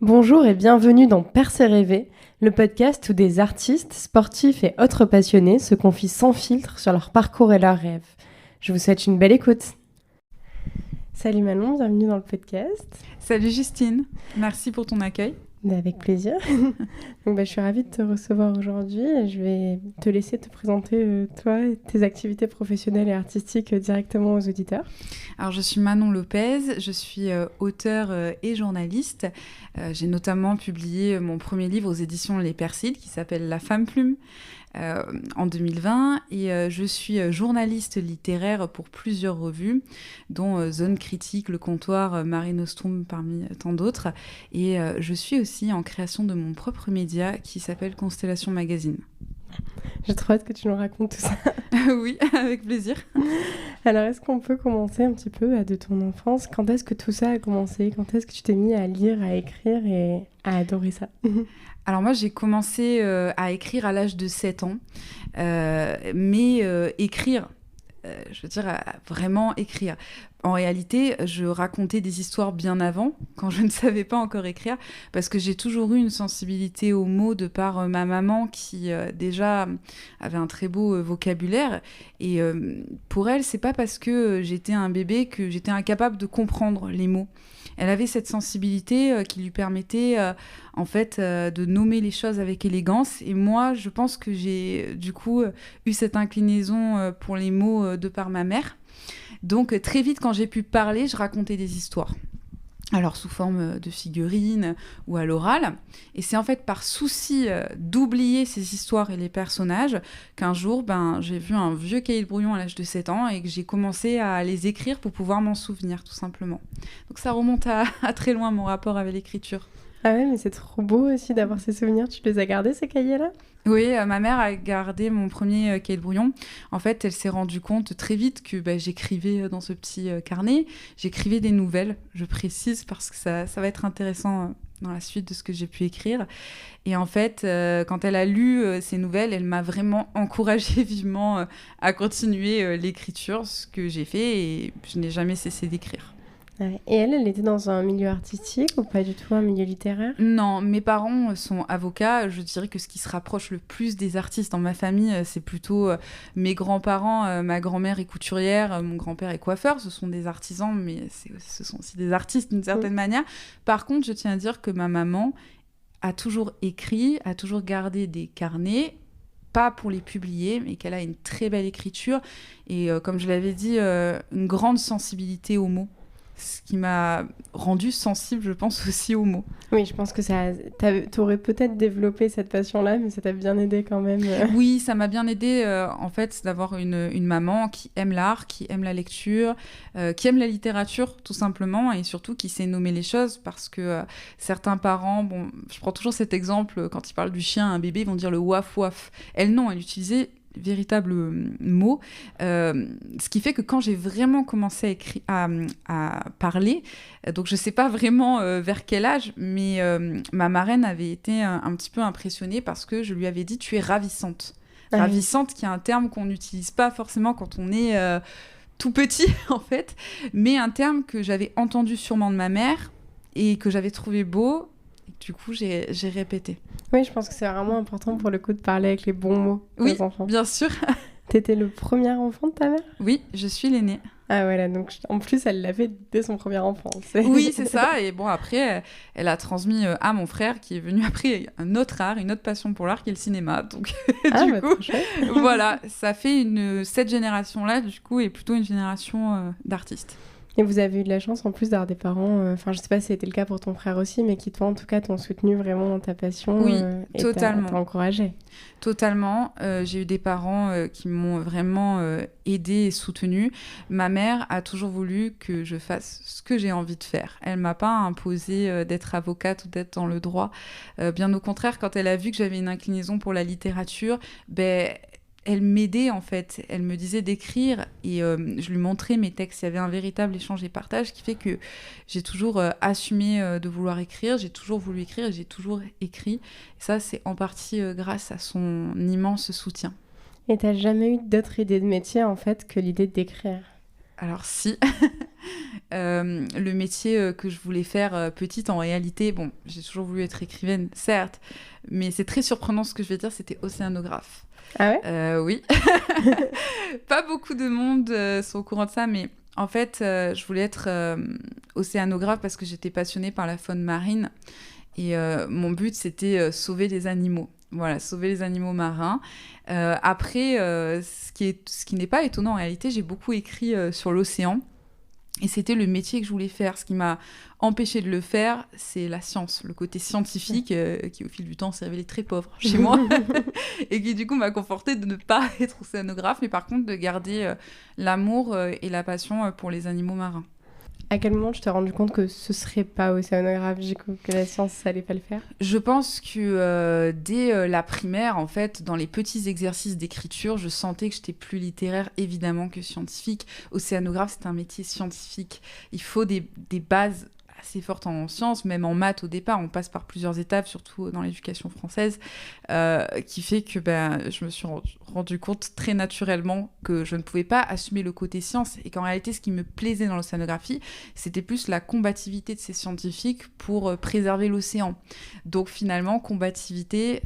Bonjour et bienvenue dans Percer rêver, le podcast où des artistes, sportifs et autres passionnés se confient sans filtre sur leur parcours et leurs rêves. Je vous souhaite une belle écoute. Salut Manon, bienvenue dans le podcast. Salut Justine, merci pour ton accueil. Avec plaisir. Donc, je suis ravie de te recevoir aujourd'hui et je vais te laisser te présenter toi et tes activités professionnelles et artistiques directement aux auditeurs. Alors je suis Manon Lopez, je suis auteure et journaliste. J'ai notamment publié mon premier livre aux éditions Les Persides qui s'appelle La Femme Plume en 2020 et je suis journaliste littéraire pour plusieurs revues dont Zone Critique, Le Comptoir, Mare Nostrum parmi tant d'autres et je suis aussi en création de mon propre média qui s'appelle Constellation Magazine. J'ai trop hâte que tu nous racontes tout ça. Oui, avec plaisir. Alors, est-ce qu'on peut commencer un petit peu de ton enfance ? Quand est-ce que tout ça a commencé ? Quand est-ce que tu t'es mis à lire, à écrire et à adorer ça ? Alors moi, j'ai commencé à écrire à l'âge de 7 ans, mais écrire, je veux dire, vraiment écrire. En réalité, je racontais des histoires bien avant, quand je ne savais pas encore écrire, parce que j'ai toujours eu une sensibilité aux mots de par ma maman qui déjà avait un très beau vocabulaire. Et pour elle, c'est pas parce que j'étais un bébé que j'étais incapable de comprendre les mots. Elle avait cette sensibilité qui lui permettait en fait de nommer les choses avec élégance. Et moi, je pense que j'ai du coup eu cette inclinaison pour les mots de par ma mère. Donc très vite, quand j'ai pu parler, je racontais des histoires. Alors sous forme de figurines ou à l'oral. Et c'est en fait par souci d'oublier ces histoires et les personnages qu'un jour, j'ai vu un vieux cahier de brouillon à l'âge de 7 ans et que j'ai commencé à les écrire pour pouvoir m'en souvenir, tout simplement. Donc ça remonte à très loin, mon rapport avec l'écriture. Ah ouais, mais c'est trop beau aussi d'avoir ces souvenirs. Tu les as gardés, ces cahiers-là ? Oui, ma mère a gardé mon premier cahier de brouillon. En fait, elle s'est rendue compte très vite que j'écrivais dans ce petit carnet. J'écrivais des nouvelles, je précise, parce que ça va être intéressant dans la suite de ce que j'ai pu écrire. Et en fait, quand elle a lu ces nouvelles, elle m'a vraiment encouragée vivement à continuer l'écriture, ce que j'ai fait, et je n'ai jamais cessé d'écrire. Ouais. Et elle était dans un milieu artistique ou pas du tout un milieu littéraire ? Non, mes parents sont avocats. Je dirais que ce qui se rapproche le plus des artistes dans ma famille, c'est plutôt mes grands-parents. Ma grand-mère est couturière, mon grand-père est coiffeur. Ce sont des artisans, mais ce sont aussi des artistes d'une certaine manière. Par contre, je tiens à dire que ma maman a toujours écrit, a toujours gardé des carnets, pas pour les publier, mais qu'elle a une très belle écriture. Et comme je l'avais dit, une grande sensibilité aux mots. Ce qui m'a rendue sensible, je pense, aussi aux mots. Oui, je pense que t'aurais peut-être développé cette passion-là, mais ça t'a bien aidé quand même. Oui, ça m'a bien aidé, en fait, d'avoir une maman qui aime l'art, qui aime la lecture, qui aime la littérature, tout simplement, et surtout qui sait nommer les choses, parce que certains parents, je prends toujours cet exemple, quand ils parlent du chien, un bébé, ils vont dire le waf-waf. Elle, non, elle utilisait véritable mot, ce qui fait que quand j'ai vraiment commencé à parler, donc je sais pas vraiment vers quel âge, mais ma marraine avait été un petit peu impressionnée parce que je lui avais dit tu es ravissante. Ah, ravissante, qui est un terme qu'on n'utilise pas forcément quand on est tout petit en fait, mais un terme que j'avais entendu sûrement de ma mère et que j'avais trouvé beau. Du coup, j'ai répété. Oui, je pense que c'est vraiment important pour le coup de parler avec les bons mots aux enfants. Oui, bien sûr. T'étais le premier enfant de ta mère ? Oui, je suis l'aînée. Ah voilà, donc en plus, elle l'avait dès son premier enfant. Oui, c'est ça. Et bon, après, elle a transmis à mon frère qui est venu après un autre art, une autre passion pour l'art qui est le cinéma. Donc, du coup, voilà, ça fait cette génération-là, du coup, est plutôt une génération d'artistes. Et vous avez eu de la chance en plus d'avoir des parents, je sais pas si c'était le cas pour ton frère aussi, mais qui toi en tout cas t'ont soutenu vraiment dans ta passion. Oui, et totalement. T'as encouragé. Totalement. J'ai eu des parents qui m'ont vraiment aidée et soutenue. Ma mère a toujours voulu que je fasse ce que j'ai envie de faire. Elle m'a pas imposé d'être avocate ou d'être dans le droit. Bien au contraire, quand elle a vu que j'avais une inclinaison pour la littérature, elle m'aidait en fait, elle me disait d'écrire et je lui montrais mes textes. Il y avait un véritable échange et partage qui fait que j'ai toujours assumé de vouloir écrire, j'ai toujours voulu écrire et j'ai toujours écrit. Et ça, c'est en partie grâce à son immense soutien. Et t'as jamais eu d'autre idée de métier en fait que l'idée d'écrire ? Alors si, Le métier que je voulais faire petite, en réalité, bon, j'ai toujours voulu être écrivaine, certes, mais c'est très surprenant ce que je vais dire, c'était océanographe. Ah ouais? Oui. Pas beaucoup de monde sont au courant de ça, mais en fait, je voulais être océanographe parce que j'étais passionnée par la faune marine. Et mon but, c'était sauver les animaux. Voilà, sauver les animaux marins. Après, ce qui n'est pas étonnant en réalité, j'ai beaucoup écrit sur l'océan. Et c'était le métier que je voulais faire. Ce qui m'a empêché de le faire, c'est la science, le côté scientifique qui, au fil du temps, s'est révélé très pauvre chez moi. Et qui, du coup, m'a conforté de ne pas être océanographe, mais par contre, de garder l'amour et la passion pour les animaux marins. À quel moment tu t'es rendu compte que ce serait pas océanographe, du coup, que la science, ça allait pas le faire? Je pense que dès la primaire, en fait, dans les petits exercices d'écriture, je sentais que j'étais plus littéraire, évidemment, que scientifique. Océanographe, c'est un métier scientifique. Il faut des bases assez fortes en sciences, même en maths au départ. On passe par plusieurs étapes, surtout dans l'éducation française, qui fait que je me suis rendu compte très naturellement que je ne pouvais pas assumer le côté science et qu'en réalité, ce qui me plaisait dans l'océanographie, c'était plus la combativité de ces scientifiques pour préserver l'océan. Donc finalement, combativité,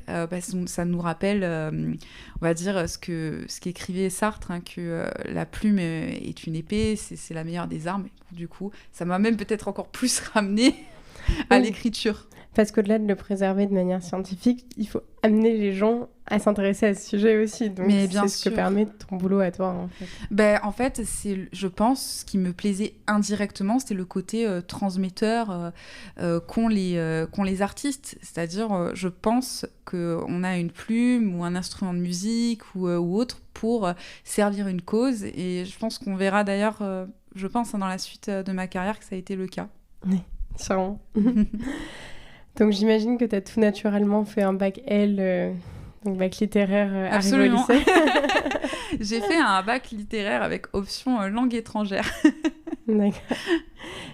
ça nous rappelle, on va dire, ce qu'écrivait Sartre, hein, que la plume est une épée, c'est la meilleure des armes. Du coup, ça m'a même peut-être encore plus ramené à l'écriture. Parce qu'au-delà de le préserver de manière scientifique, il faut amener les gens à s'intéresser à ce sujet aussi. Donc, mais bien c'est ce que permet ton boulot à toi, en fait. En fait, je pense, ce qui me plaisait indirectement, c'était le côté transmetteur qu'ont les artistes. C'est-à-dire, je pense qu'on a une plume ou un instrument de musique ou autre pour servir une cause. Et je pense qu'on verra d'ailleurs, je pense, dans la suite de ma carrière, que ça a été le cas. Oui, sûrement. Donc j'imagine que tu as tout naturellement fait un bac L, donc bac littéraire arrivé au lycée. J'ai fait un bac littéraire avec option langue étrangère. D'accord.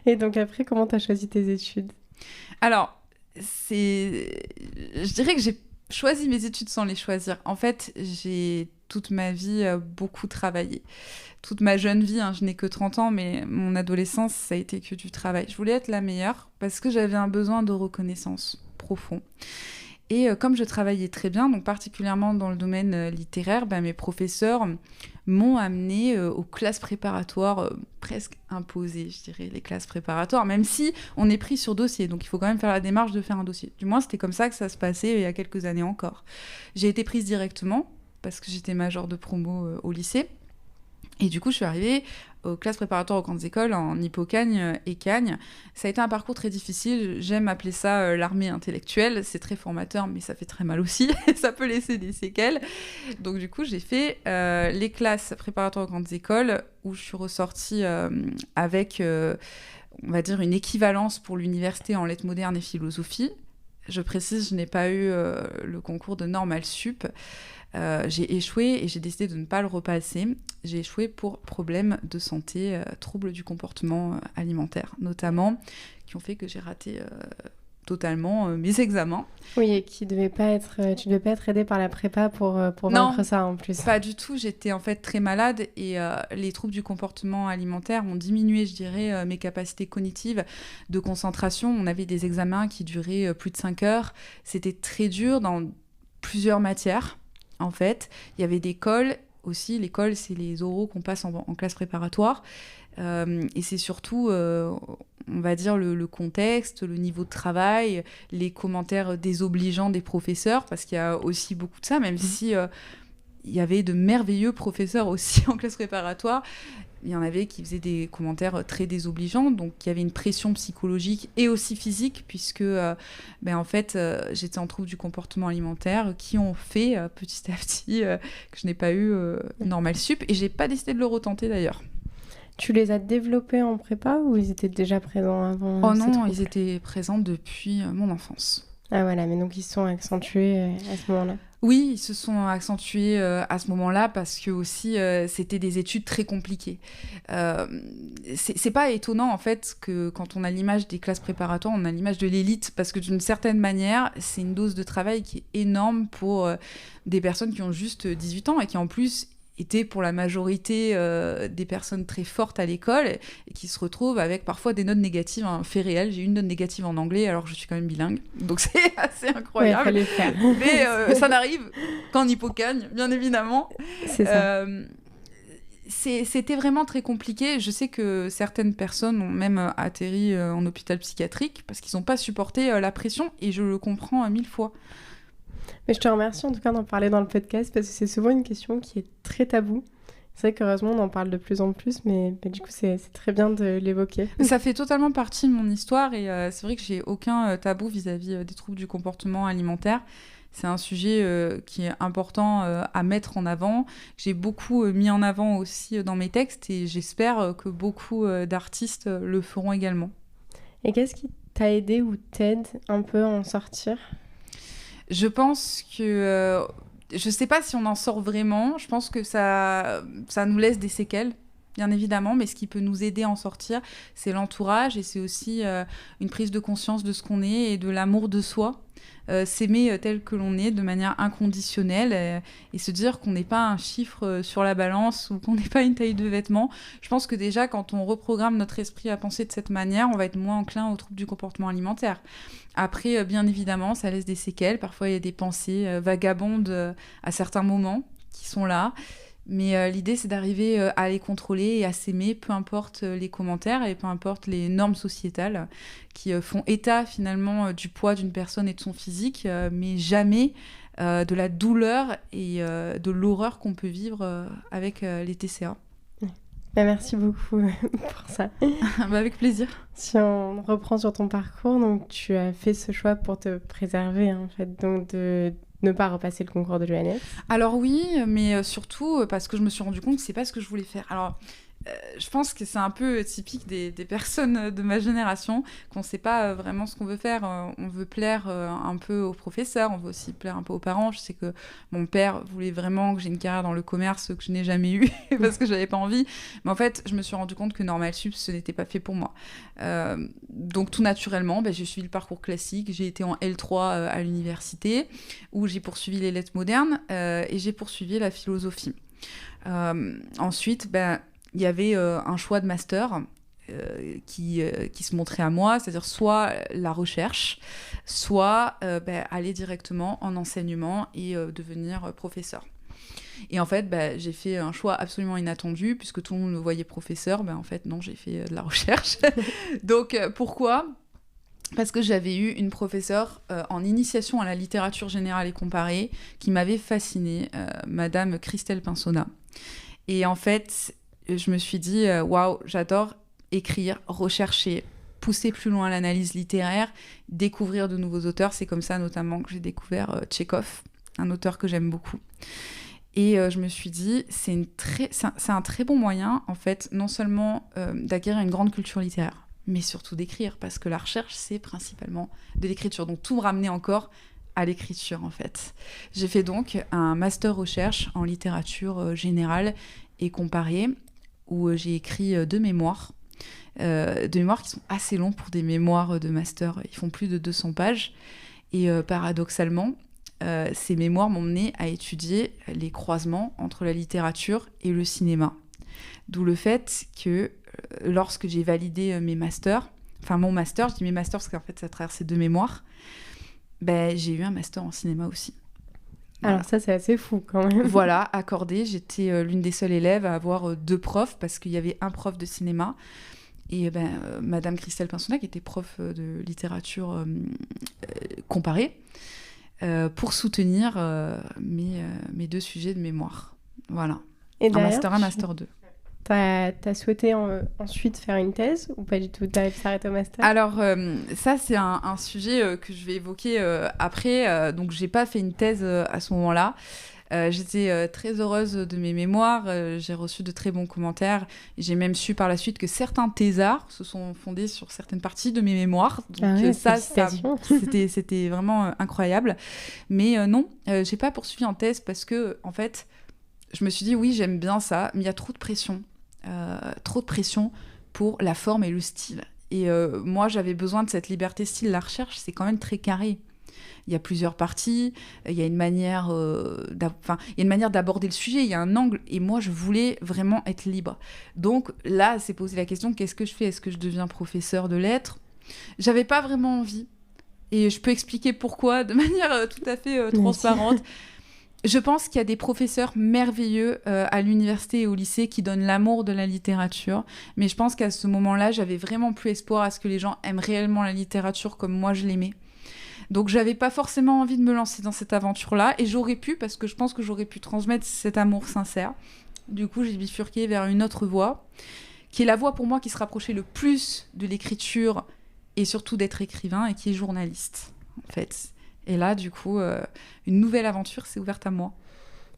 Et donc après, comment tu as choisi tes études? Alors, je dirais que j'ai choisi mes études sans les choisir. En fait, j'ai toute ma vie beaucoup travaillé. Toute ma jeune vie, hein, je n'ai que 30 ans, mais mon adolescence, ça a été que du travail. Je voulais être la meilleure parce que j'avais un besoin de reconnaissance profond. Et comme je travaillais très bien, donc particulièrement dans le domaine littéraire, mes professeurs m'ont amenée aux classes préparatoires presque imposées, je dirais, les classes préparatoires, même si on est pris sur dossier. Donc il faut quand même faire la démarche de faire un dossier. Du moins, c'était comme ça que ça se passait il y a quelques années encore. J'ai été prise directement parce que j'étais majeure de promo au lycée. Et du coup, je suis arrivée aux classes préparatoires aux grandes écoles en Hippocagne et Cagne. Ça a été un parcours très difficile. J'aime appeler ça l'armée intellectuelle. C'est très formateur, mais ça fait très mal aussi. Ça peut laisser des séquelles. Donc du coup, j'ai fait les classes préparatoires aux grandes écoles où je suis ressortie avec, on va dire, une équivalence pour l'université en lettres modernes et philosophie. Je précise, je n'ai pas eu le concours de Normal Sup. J'ai échoué et j'ai décidé de ne pas le repasser. J'ai échoué pour problèmes de santé, troubles du comportement alimentaire, notamment, qui ont fait que j'ai raté totalement mes examens. Oui, et tu devais pas être aidée par la prépa pour vaincre ça en plus. Pas du tout. J'étais en fait très malade et les troubles du comportement alimentaire ont diminué, je dirais, mes capacités cognitives de concentration. On avait des examens qui duraient plus de 5 heures. C'était très dur dans plusieurs matières. En fait, il y avait des cols aussi. Les cols, c'est les oraux qu'on passe en classe préparatoire. Et c'est surtout, on va dire, le contexte, le niveau de travail, les commentaires désobligeants des professeurs, parce qu'il y a aussi beaucoup de ça, même si il y avait de merveilleux professeurs aussi en classe préparatoire. Il y en avait qui faisaient des commentaires très désobligeants, donc il y avait une pression psychologique et aussi physique, puisque en fait, j'étais en trouble du comportement alimentaire, qui ont fait petit à petit que je n'ai pas eu Normal Sup, et j'ai pas décidé de le retenter d'ailleurs. Tu les as développés en prépa ou ils étaient déjà présents avant? Oh non, ils étaient présents depuis mon enfance. Ah voilà, mais donc ils se sont accentués à ce moment-là. Oui, ils se sont accentués à ce moment-là parce que aussi c'était des études très compliquées. C'est pas étonnant en fait que quand on a l'image des classes préparatoires, on a l'image de l'élite, parce que d'une certaine manière, c'est une dose de travail qui est énorme pour des personnes qui ont juste 18 ans et qui en plus été pour la majorité des personnes très fortes à l'école et qui se retrouvent avec parfois des notes négatives, un fait réel. J'ai eu une note négative en anglais alors que je suis quand même bilingue, donc c'est assez incroyable. Ouais, fallait le faire. Mais ça n'arrive qu'en hypocagne, bien évidemment. C'est ça. C'était vraiment très compliqué. Je sais que certaines personnes ont même atterri en hôpital psychiatrique parce qu'ils n'ont pas supporté la pression, et je le comprends 1000 fois. Mais je te remercie en tout cas d'en parler dans le podcast, parce que c'est souvent une question qui est très taboue. C'est vrai qu'heureusement on en parle de plus en plus, mais du coup c'est très bien de l'évoquer. Ça fait totalement partie de mon histoire, et c'est vrai que j'ai aucun tabou vis-à-vis des troubles du comportement alimentaire. C'est un sujet qui est important à mettre en avant. J'ai beaucoup mis en avant aussi dans mes textes, et j'espère que beaucoup d'artistes le feront également. Et qu'est-ce qui t'a aidé ou t'aide un peu à en sortir ? Je pense que... je sais pas si on en sort vraiment. Je pense que ça nous laisse des séquelles, bien évidemment, mais ce qui peut nous aider à en sortir, c'est l'entourage, et c'est aussi une prise de conscience de ce qu'on est et de l'amour de soi. S'aimer tel que l'on est de manière inconditionnelle, et se dire qu'on n'est pas un chiffre sur la balance ou qu'on n'est pas une taille de vêtements. Je pense que déjà, quand on reprogramme notre esprit à penser de cette manière, on va être moins enclin aux troubles du comportement alimentaire. Après, bien évidemment, ça laisse des séquelles. Parfois, il y a des pensées vagabondes à certains moments qui sont là. Mais l'idée, c'est d'arriver à les contrôler et à s'aimer, peu importe les commentaires et peu importe les normes sociétales qui font état finalement du poids d'une personne et de son physique, mais jamais de la douleur et de l'horreur qu'on peut vivre avec les TCA. Merci beaucoup pour ça. Avec plaisir. Si on reprend sur ton parcours, donc tu as fait ce choix pour te préserver, en fait, donc de ne pas repasser le concours de l'ENS. Alors oui, mais surtout parce que je me suis rendu compte que c'est pas ce que je voulais faire. Alors, je pense que c'est un peu typique des personnes de ma génération, qu'on sait pas vraiment ce qu'on veut faire. On veut plaire un peu aux professeurs, on veut aussi plaire un peu aux parents. Je sais que mon père voulait vraiment que j'ai une carrière dans le commerce que je n'ai jamais eu parce que j'avais pas envie. Mais en fait, je me suis rendu compte que Normal Sup, ce n'était pas fait pour moi. Donc tout naturellement, j'ai suivi le parcours classique. J'ai été en L3 à l'université, où j'ai poursuivi les lettres modernes et j'ai poursuivi la philosophie. Ensuite, il y avait un choix de master qui se montrait à moi, c'est-à-dire soit la recherche, soit aller directement en enseignement et devenir professeur. Et en fait, j'ai fait un choix absolument inattendu, puisque tout le monde me voyait professeur. En fait, non, j'ai fait de la recherche. Donc, pourquoi ? Parce que j'avais eu une professeure en initiation à la littérature générale et comparée qui m'avait fascinée, Madame Christelle Pinsonna. Et en fait, je me suis dit, waouh, j'adore écrire, rechercher, pousser plus loin l'analyse littéraire, découvrir de nouveaux auteurs. C'est comme ça notamment que j'ai découvert Tchekhov, un auteur que j'aime beaucoup. Et je me suis dit, c'est un très bon moyen, en fait, non seulement d'acquérir une grande culture littéraire, mais surtout d'écrire, parce que la recherche, c'est principalement de l'écriture. Donc tout me ramenait encore à l'écriture, en fait. J'ai fait donc un master recherche en littérature générale et comparée, où j'ai écrit 2 mémoires. 2 mémoires qui sont assez longs pour des mémoires de master. Ils font plus de 200 pages. Et paradoxalement, ces mémoires m'ont mené à étudier les croisements entre la littérature et le cinéma. D'où le fait que lorsque j'ai validé mes masters, enfin mon master, je dis mes masters parce qu'en fait ça traverse ces 2 mémoires, j'ai eu un master en cinéma aussi. Voilà. Alors ça, c'est assez fou quand même. Voilà, accordé. J'étais l'une des seules élèves à avoir 2 profs, parce qu'il y avait un prof de cinéma et Madame Christelle Pinsonna, qui était prof de littérature comparée, pour soutenir mes 2 sujets de mémoire. Voilà. Et un master 1, master 2. T'as souhaité ensuite faire une thèse ou pas du tout? T'as s'arrêter au master? Alors, ça, c'est un sujet que je vais évoquer après. Donc, j'ai pas fait une thèse à ce moment-là. J'étais très heureuse de mes mémoires. J'ai reçu de très bons commentaires. J'ai même su par la suite que certains thésards se sont fondés sur certaines parties de mes mémoires. Donc, c'était vraiment incroyable. Mais non, j'ai pas poursuivi en thèse parce que, en fait, je me suis dit, oui, j'aime bien ça, mais il y a trop de pression. Trop de pression pour la forme et le style. Et moi, j'avais besoin de cette liberté style. La recherche, c'est quand même très carré. Il y a plusieurs parties, il y a une manière, il y a une manière d'aborder le sujet, il y a un angle, et moi, je voulais vraiment être libre. Donc là, c'est posé la question, qu'est-ce que je fais ? Est-ce que je deviens professeur de lettres ? J'avais pas vraiment envie, et je peux expliquer pourquoi de manière tout à fait transparente. Je pense qu'il y a des professeurs merveilleux à l'université et au lycée qui donnent l'amour de la littérature. Mais je pense qu'à ce moment-là, j'avais vraiment plus espoir à ce que les gens aiment réellement la littérature comme moi je l'aimais. Donc j'avais pas forcément envie de me lancer dans cette aventure-là. Et j'aurais pu, parce que je pense que j'aurais pu transmettre cet amour sincère. Du coup, j'ai bifurqué vers une autre voie, qui est la voie pour moi qui se rapprochait le plus de l'écriture et surtout d'être écrivain, et qui est journaliste, en fait. Et là, du coup, une nouvelle aventure s'est ouverte à moi.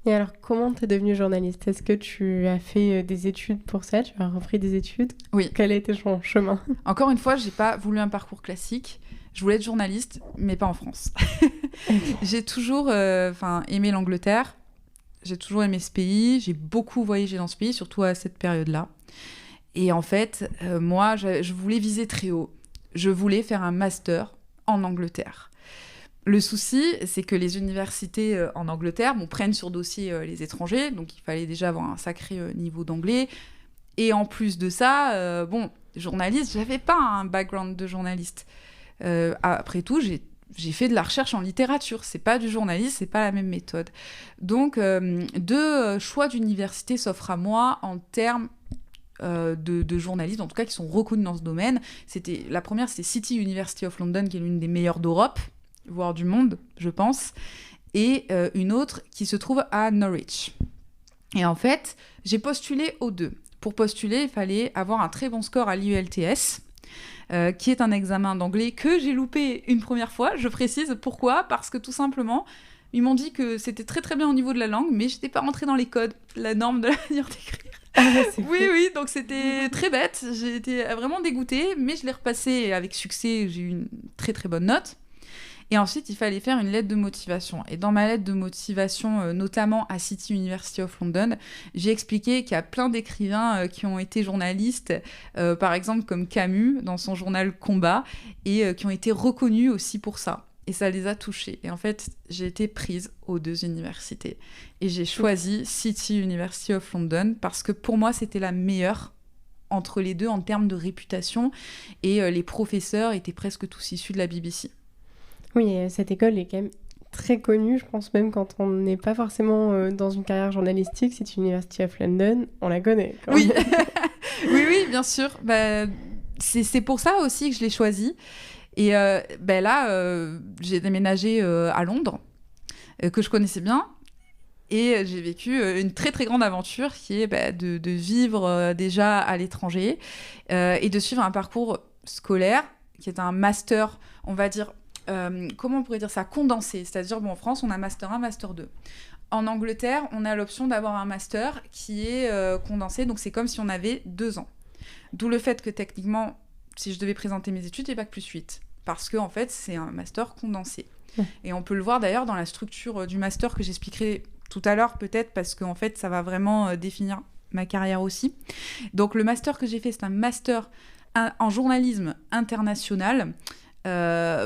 Et alors, comment tu es devenue journaliste ? Est-ce que tu as fait des études pour ça ? Tu as repris des études ? Oui. Quel a été ton chemin ? Encore une fois, j'ai pas voulu un parcours classique. Je voulais être journaliste, mais pas en France. J'ai toujours aimé l'Angleterre. J'ai toujours aimé ce pays. J'ai beaucoup voyagé dans ce pays, surtout à cette période-là. Et en fait, moi, je voulais viser très haut. Je voulais faire un master en Angleterre. Le souci, c'est que les universités en Angleterre prennent sur dossier les étrangers, donc il fallait déjà avoir un sacré niveau d'anglais. Et en plus de ça, journaliste, j'avais pas un background de journaliste. Après tout, j'ai fait de la recherche en littérature, c'est pas du journalisme, c'est pas la même méthode. Donc, deux choix d'université s'offrent à moi en termes de journalistes, en tout cas qui sont reconnus dans ce domaine. La première, c'était City University of London, qui est l'une des meilleures d'Europe, voire du monde, je pense, et une autre qui se trouve à Norwich. Et en fait, j'ai postulé aux deux. Pour postuler, il fallait avoir un très bon score à l'IELTS, qui est un examen d'anglais que j'ai loupé une première fois. Je précise pourquoi, parce que tout simplement, ils m'ont dit que c'était très très bien au niveau de la langue, mais je n'étais pas rentrée dans les codes, la norme de la manière d'écrire. Oui, donc c'était très bête. J'ai été vraiment dégoûtée, mais je l'ai repassé avec succès. J'ai eu une très très bonne note. Et ensuite, il fallait faire une lettre de motivation. Et dans ma lettre de motivation, notamment à City University of London, j'ai expliqué qu'il y a plein d'écrivains qui ont été journalistes, par exemple comme Camus, dans son journal Combat, et qui ont été reconnus aussi pour ça. Et ça les a touchés. Et en fait, j'ai été prise aux deux universités. Et j'ai choisi City University of London parce que pour moi, c'était la meilleure entre les deux en termes de réputation. Et les professeurs étaient presque tous issus de la BBC. Oui, cette école est quand même très connue, je pense même quand on n'est pas forcément dans une carrière journalistique, c'est University of London, on la connaît. Oui. oui, bien sûr. C'est pour ça aussi que je l'ai choisie. Et là, j'ai déménagé à Londres, que je connaissais bien, et j'ai vécu une très très grande aventure qui est de vivre déjà à l'étranger et de suivre un parcours scolaire qui est un master, on va dire, comment on pourrait dire ça, condensé. C'est-à-dire, en France, on a master 1, master 2. En Angleterre, on a l'option d'avoir un master qui est condensé, donc c'est comme si on avait 2 ans. D'où le fait que techniquement, si je devais présenter mes études, j'ai bac plus 8. Parce qu'en fait, c'est un master condensé. Ouais. Et on peut le voir d'ailleurs dans la structure du master que j'expliquerai tout à l'heure, peut-être, parce qu'en fait, ça va vraiment définir ma carrière aussi. Donc, le master que j'ai fait, c'est un master en journalisme international.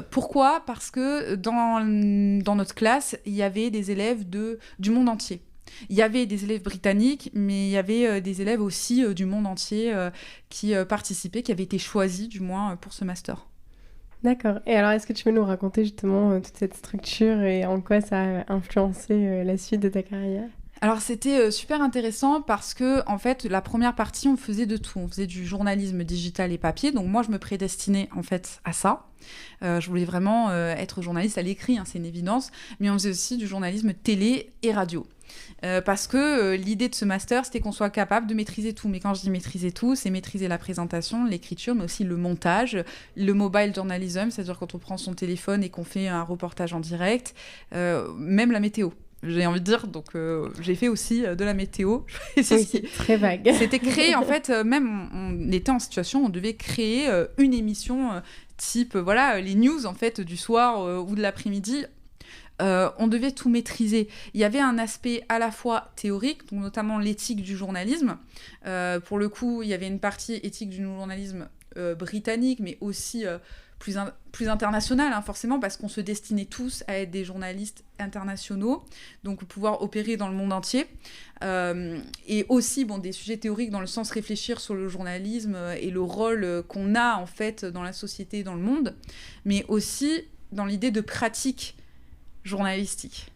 Pourquoi ? Parce que dans notre classe, il y avait des élèves du monde entier. Il y avait des élèves britanniques, mais il y avait des élèves aussi du monde entier qui participaient, qui avaient été choisis du moins pour ce master. D'accord. Et alors, est-ce que tu peux nous raconter justement toute cette structure et en quoi ça a influencé la suite de ta carrière ? Alors, c'était super intéressant parce que, en fait, la première partie, on faisait de tout. On faisait du journalisme digital et papier. Donc, moi, je me prédestinais, en fait, à ça. Je voulais vraiment être journaliste à l'écrit, c'est une évidence. Mais on faisait aussi du journalisme télé et radio. Parce que l'idée de ce master, c'était qu'on soit capable de maîtriser tout. Mais quand je dis maîtriser tout, c'est maîtriser la présentation, l'écriture, mais aussi le montage, le mobile journalism, c'est-à-dire quand on prend son téléphone et qu'on fait un reportage en direct, même la météo. J'ai envie de dire, donc j'ai fait aussi de la météo. C'est très vague. C'était créé, en fait, même on était en situation, on devait créer une émission type, les news, en fait, du soir ou de l'après-midi. On devait tout maîtriser. Il y avait un aspect à la fois théorique, donc notamment l'éthique du journalisme. Pour le coup, il y avait une partie éthique du journalisme britannique, mais aussi plus international, hein, forcément, parce qu'on se destinait tous à être des journalistes internationaux, donc pouvoir opérer dans le monde entier. Et aussi, des sujets théoriques dans le sens réfléchir sur le journalisme et le rôle qu'on a, en fait, dans la société et dans le monde, mais aussi dans l'idée de pratique journalistique.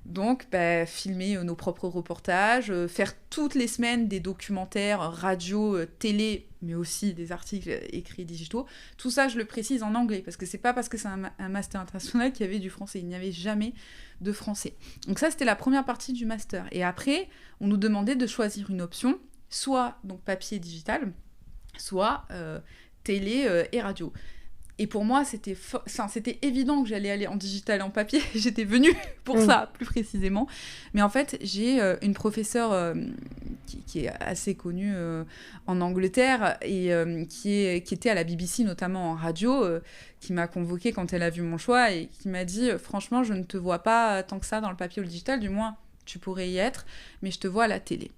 Donc, filmer nos propres reportages, faire toutes les semaines des documentaires, radio, télé, mais aussi des articles écrits digitaux. Tout ça, je le précise en anglais, parce que c'est pas parce que c'est un master international qu'il y avait du français. Il n'y avait jamais de français. Donc ça, c'était la première partie du master. Et après, on nous demandait de choisir une option, soit donc papier et digital, soit télé et radio. Et pour moi, c'était évident que j'allais aller en digital et en papier. J'étais venue pour ça, plus précisément. Mais en fait, j'ai une professeure qui est assez connue en Angleterre et qui était à la BBC, notamment en radio, qui m'a convoquée quand elle a vu mon choix et qui m'a dit « Franchement, je ne te vois pas tant que ça dans le papier ou le digital. Du moins, tu pourrais y être, mais je te vois à la télé. »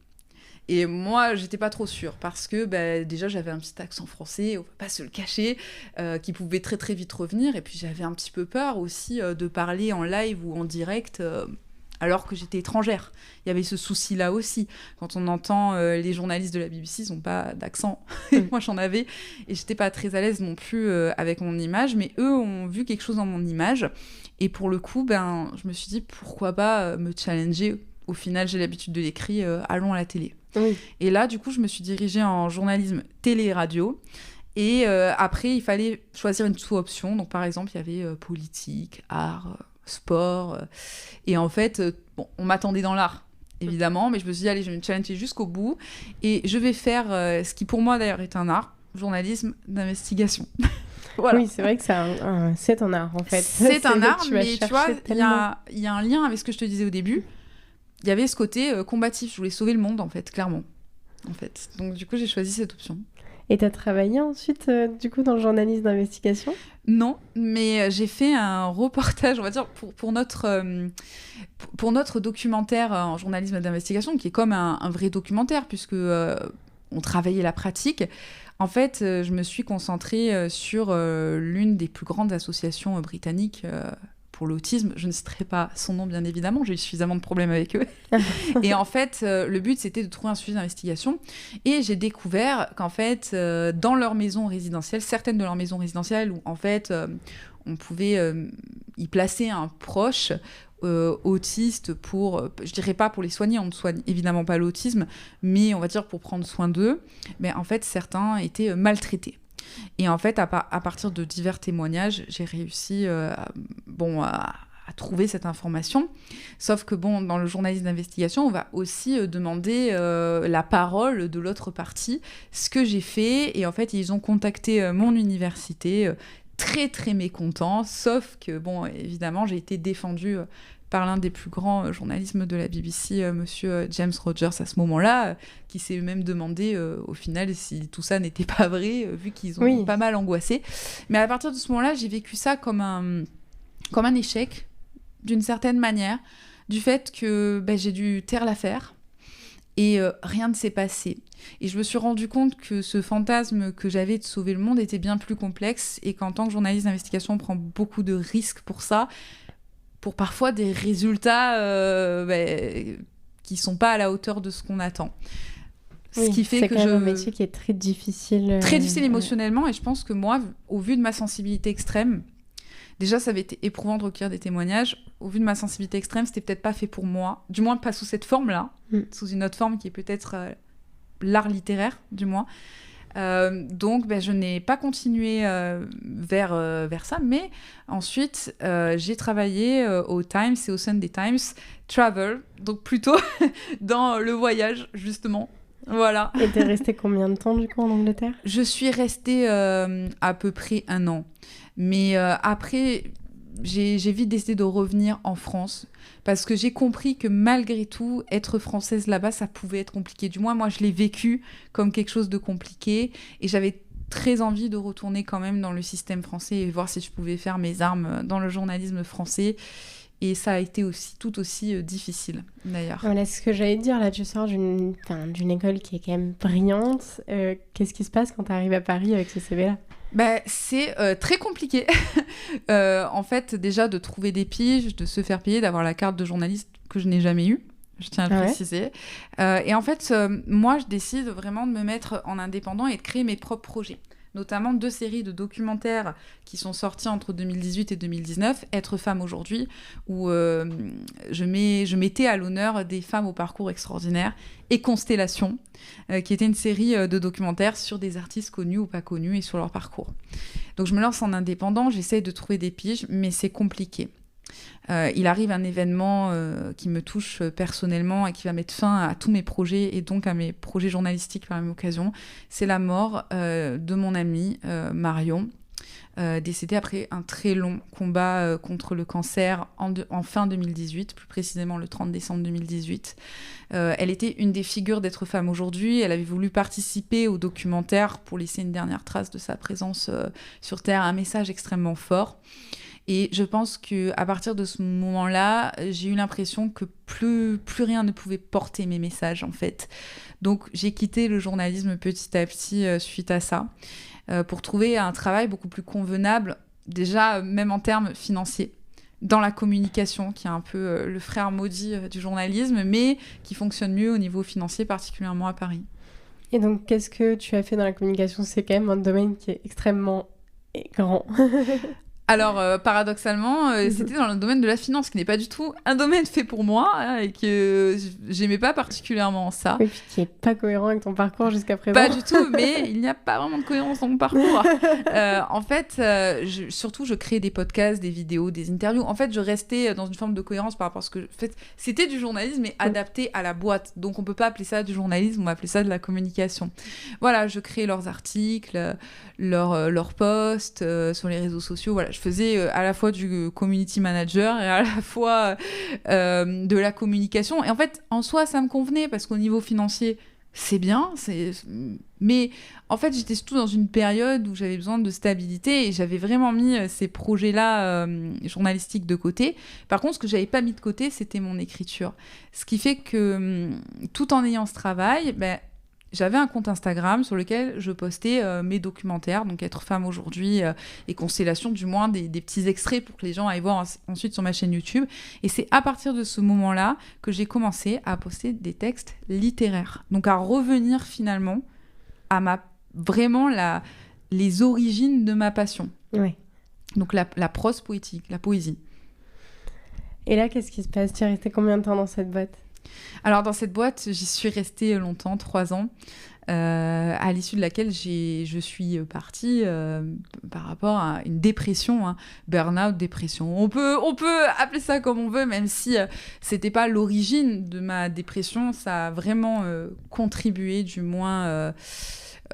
Et moi, j'étais pas trop sûre parce que déjà, j'avais un petit accent français, on peut pas se le cacher, qui pouvait très très vite revenir. Et puis, j'avais un petit peu peur aussi de parler en live ou en direct alors que j'étais étrangère. Il y avait ce souci-là aussi. Quand on entend les journalistes de la BBC, ils n'ont pas d'accent. Moi, j'en avais. Et j'étais pas très à l'aise non plus avec mon image. Mais eux ont vu quelque chose dans mon image. Et pour le coup, je me suis dit, pourquoi pas me challenger. Au final, j'ai l'habitude de l'écrire, allons à la télé. Oui. Et là, du coup, je me suis dirigée en journalisme télé et radio. Et après, il fallait choisir une sous-option. Donc, par exemple, il y avait politique, art, sport. Et en fait, on m'attendait dans l'art, évidemment. Mais je me suis dit, allez, je vais me challenger jusqu'au bout. Et je vais faire ce qui, pour moi, d'ailleurs, est un art, journalisme d'investigation. Voilà. Oui, c'est vrai que c'est un art, en fait. C'est un art, mais tu vois, il y a un lien avec ce que je te disais au début. Il y avait ce côté combatif. Je voulais sauver le monde, en fait, clairement. En fait. Donc, du coup, j'ai choisi cette option. Et tu as travaillé ensuite, du coup, dans le journalisme d'investigation ? Non, mais j'ai fait un reportage, on va dire, pour notre documentaire en journalisme d'investigation, qui est comme un vrai documentaire, puisque on travaillait la pratique. En fait, je me suis concentrée sur l'une des plus grandes associations britanniques pour l'autisme. Je ne citerai pas son nom, bien évidemment, j'ai eu suffisamment de problèmes avec eux. Et en fait, le but, c'était de trouver un sujet d'investigation. Et j'ai découvert qu'en fait, dans leurs maisons résidentielles, certaines de leurs maisons résidentielles, où en fait, on pouvait y placer un proche autiste pour, je dirais pas pour les soigner, on ne soigne évidemment pas l'autisme, mais on va dire pour prendre soin d'eux, mais en fait, certains étaient maltraités. Et en fait, à partir de divers témoignages, j'ai réussi à trouver cette information. Sauf que, dans le journalisme d'investigation, on va aussi demander la parole de l'autre partie, ce que j'ai fait. Et en fait, ils ont contacté mon université, très, très mécontents. Sauf que, évidemment, j'ai été défendue par l'un des plus grands journalistes de la BBC, monsieur James Rogers, à ce moment-là, qui s'est même demandé, au final, si tout ça n'était pas vrai, vu qu'ils ont pas mal angoissé. Mais à partir de ce moment-là, j'ai vécu ça comme un échec, d'une certaine manière, du fait que j'ai dû taire l'affaire, et rien ne s'est passé. Et je me suis rendu compte que ce fantasme que j'avais de sauver le monde était bien plus complexe, et qu'en tant que journaliste d'investigation, on prend beaucoup de risques pour ça, pour parfois des résultats qui sont pas à la hauteur de ce qu'on attend. Ce qui fait que c'est un métier qui est très difficile. Très difficile émotionnellement, et je pense que moi, au vu de ma sensibilité extrême, déjà ça avait été éprouvant de recueillir des témoignages, au vu de ma sensibilité extrême, c'était peut-être pas fait pour moi, du moins pas sous cette forme-là, sous une autre forme qui est peut-être l'art littéraire, du moins. Donc je n'ai pas continué vers ça, mais ensuite j'ai travaillé au Times et au Sunday Times Travel, donc plutôt dans le voyage justement. Voilà. Et t'es restée combien de temps du coup en Angleterre ? Je suis restée à peu près 1 an, mais après j'ai vite décidé de revenir en France parce que j'ai compris que malgré tout, être française là-bas, ça pouvait être compliqué. Du moins, moi, je l'ai vécu comme quelque chose de compliqué et j'avais très envie de retourner quand même dans le système français et voir si je pouvais faire mes armes dans le journalisme français. Et ça a été tout aussi difficile, d'ailleurs. Voilà, c'est ce que j'allais dire. Là, tu sors d'une école qui est quand même brillante. Qu'est-ce qui se passe quand tu arrives à Paris avec ce CV-là ? C'est très compliqué. En fait, déjà, de trouver des piges, de se faire payer, d'avoir la carte de journaliste que je n'ai jamais eue. Je tiens à le préciser. Et en fait, moi, je décide vraiment de me mettre en indépendant et de créer mes propres projets. Notamment 2 séries de documentaires qui sont sortis entre 2018 et 2019, Être femme aujourd'hui, où je mettais à l'honneur des femmes au parcours extraordinaire, et Constellation, qui était une série de documentaires sur des artistes connus ou pas connus et sur leur parcours. Donc je me lance en indépendant, j'essaye de trouver des piges, mais c'est compliqué. Il arrive un événement qui me touche personnellement et qui va mettre fin à tous mes projets et donc à mes projets journalistiques par la même occasion. C'est la mort de mon amie Marion, décédée après un très long combat contre le cancer en fin 2018, plus précisément le 30 décembre 2018. Elle était une des figures d'Être femme aujourd'hui. Elle avait voulu participer au documentaire pour laisser une dernière trace de sa présence sur Terre, un message extrêmement fort. Et je pense qu'à partir de ce moment-là, j'ai eu l'impression que plus rien ne pouvait porter mes messages, en fait. Donc, j'ai quitté le journalisme petit à petit suite à ça, pour trouver un travail beaucoup plus convenable, déjà même en termes financiers, dans la communication, qui est un peu le frère maudit du journalisme, mais qui fonctionne mieux au niveau financier, particulièrement à Paris. Et donc, qu'est-ce que tu as fait dans la communication ? C'est quand même un domaine qui est extrêmement grand. Alors, paradoxalement, c'était dans le domaine de la finance, qui n'est pas du tout un domaine fait pour moi, et que j'aimais pas particulièrement ça. Et puis qui est pas cohérent avec ton parcours jusqu'à présent. Pas du tout, mais il n'y a pas vraiment de cohérence dans mon parcours. En fait, surtout, je créais des podcasts, des vidéos, des interviews. En fait, je restais dans une forme de cohérence par rapport à ce que... En fait, c'était du journalisme, mais adapté à la boîte. Donc, on peut pas appeler ça du journalisme, on va appeler ça de la communication. Voilà, je créais leurs articles, leurs posts sur les réseaux sociaux. Voilà, je faisais à la fois du community manager et à la fois de la communication. Et en fait, en soi, ça me convenait parce qu'au niveau financier, c'est bien. Mais en fait, j'étais surtout dans une période où j'avais besoin de stabilité et j'avais vraiment mis ces projets-là journalistiques de côté. Par contre, ce que j'avais pas mis de côté, c'était mon écriture. Ce qui fait que tout en ayant ce travail, j'avais un compte Instagram sur lequel je postais mes documentaires, donc Être femme aujourd'hui et Constellation, du moins des petits extraits pour que les gens aillent voir ensuite sur ma chaîne YouTube. Et c'est à partir de ce moment-là que j'ai commencé à poster des textes littéraires. Donc à revenir finalement à vraiment les origines de ma passion. Oui. Donc la prose poétique, la poésie. Et là, qu'est-ce qui se passe ? Tu es resté combien de temps dans cette boîte ? Alors, dans cette boîte, j'y suis restée longtemps, 3 ans, à l'issue de laquelle je suis partie par rapport à une dépression, burn-out, dépression. On peut appeler ça comme on veut, même si c'était pas l'origine de ma dépression, ça a vraiment contribué, du moins,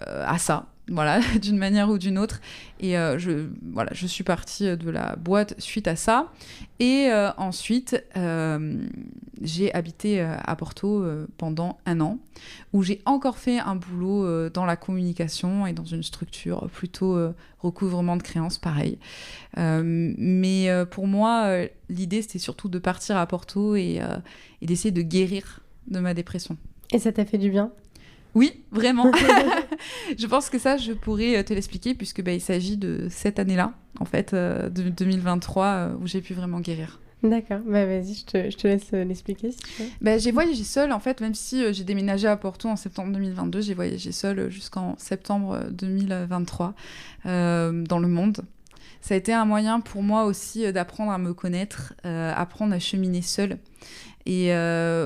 à ça. Voilà, d'une manière ou d'une autre. Et je suis partie de la boîte suite à ça. Et ensuite, j'ai habité à Porto pendant 1 an, où j'ai encore fait un boulot dans la communication et dans une structure plutôt recouvrement de créances, pareil. Mais pour moi, l'idée, c'était surtout de partir à Porto et d'essayer de guérir de ma dépression. Et ça t'a fait du bien ? Oui, vraiment. Je pense que ça, je pourrais te l'expliquer puisque il s'agit de cette année-là, en fait, de 2023, où j'ai pu vraiment guérir. D'accord, vas-y, je te laisse l'expliquer si tu veux. J'ai voyagé seule, en fait, même si j'ai déménagé à Porto en septembre 2022, j'ai voyagé seule jusqu'en septembre 2023 dans le monde. Ça a été un moyen pour moi aussi d'apprendre à me connaître, apprendre à cheminer seule. Et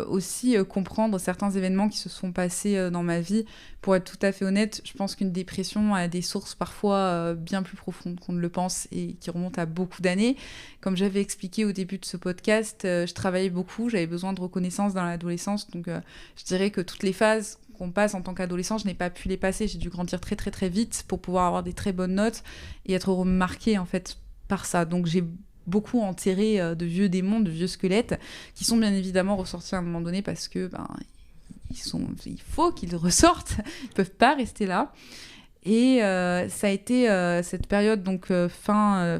aussi comprendre certains événements qui se sont passés dans ma vie. Pour être tout à fait honnête, je pense qu'une dépression a des sources parfois bien plus profondes qu'on ne le pense et qui remontent à beaucoup d'années. Comme j'avais expliqué au début de ce podcast, je travaillais beaucoup, j'avais besoin de reconnaissance dans l'adolescence, donc je dirais que toutes les phases qu'on passe en tant qu'adolescent, je n'ai pas pu les passer, j'ai dû grandir très très très vite pour pouvoir avoir des très bonnes notes et être remarquée en fait par ça. Donc j'ai beaucoup enterré de vieux démons, de vieux squelettes, qui sont bien évidemment ressortis à un moment donné parce que il faut qu'ils ressortent, ils peuvent pas rester là. Et ça a été cette période, donc fin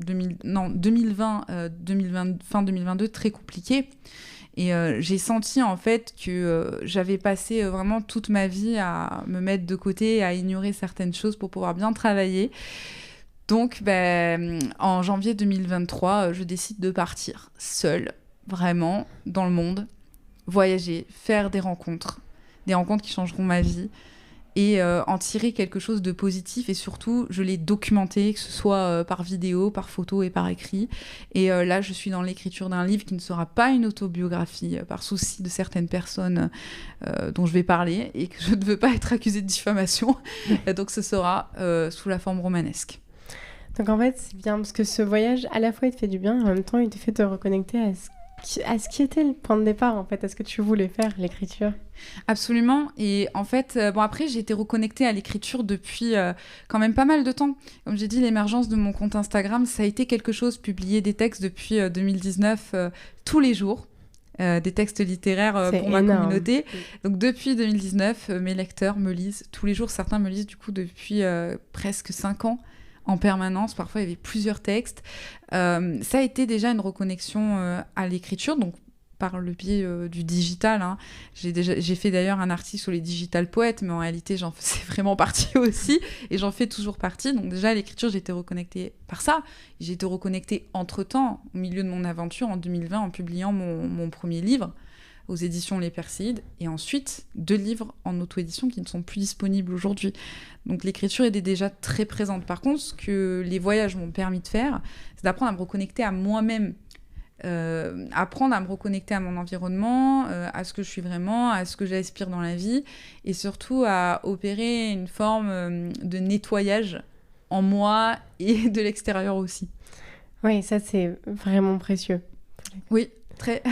fin 2022 très compliqué. Et j'ai senti en fait que j'avais passé vraiment toute ma vie à me mettre de côté, à ignorer certaines choses pour pouvoir bien travailler. Donc, en janvier 2023, je décide de partir seule, vraiment, dans le monde, voyager, faire des rencontres qui changeront ma vie, et en tirer quelque chose de positif. Et surtout, je l'ai documenté, que ce soit par vidéo, par photo et par écrit. Et là, je suis dans l'écriture d'un livre qui ne sera pas une autobiographie, par souci de certaines personnes dont je vais parler, et que je ne veux pas être accusée de diffamation. Donc, ce sera sous la forme romanesque. Donc en fait, c'est bien parce que ce voyage, à la fois, il te fait du bien, en même temps, il te fait te reconnecter à ce qui était le point de départ, en fait, à ce que tu voulais faire, l'écriture. Absolument. Et en fait, après, j'ai été reconnectée à l'écriture depuis quand même pas mal de temps. Comme j'ai dit, l'émergence de mon compte Instagram, ça a été quelque chose, publier des textes depuis 2019 tous les jours. Des textes littéraires pour ma communauté. Donc depuis 2019, mes lecteurs me lisent tous les jours. Certains me lisent du coup depuis presque 5 ans. En permanence, parfois il y avait plusieurs textes. Ça a été déjà une reconnexion à l'écriture, donc par le biais du digital. Hein. J'ai fait d'ailleurs un article sur les digital poètes, mais en réalité j'en faisais vraiment partie aussi, et j'en fais toujours partie. Donc déjà à l'écriture, j'ai été reconnectée par ça. J'ai été reconnectée entre-temps, au milieu de mon aventure, en 2020, en publiant mon premier livre aux éditions Les Perséides, et ensuite 2 livres en auto-édition qui ne sont plus disponibles aujourd'hui. Donc l'écriture était déjà très présente. Par contre, ce que les voyages m'ont permis de faire, c'est d'apprendre à me reconnecter à moi-même, apprendre à me reconnecter à mon environnement, à ce que je suis vraiment, à ce que j'aspire dans la vie, et surtout à opérer une forme de nettoyage en moi et de l'extérieur aussi. Oui, ça c'est vraiment précieux. Oui, très...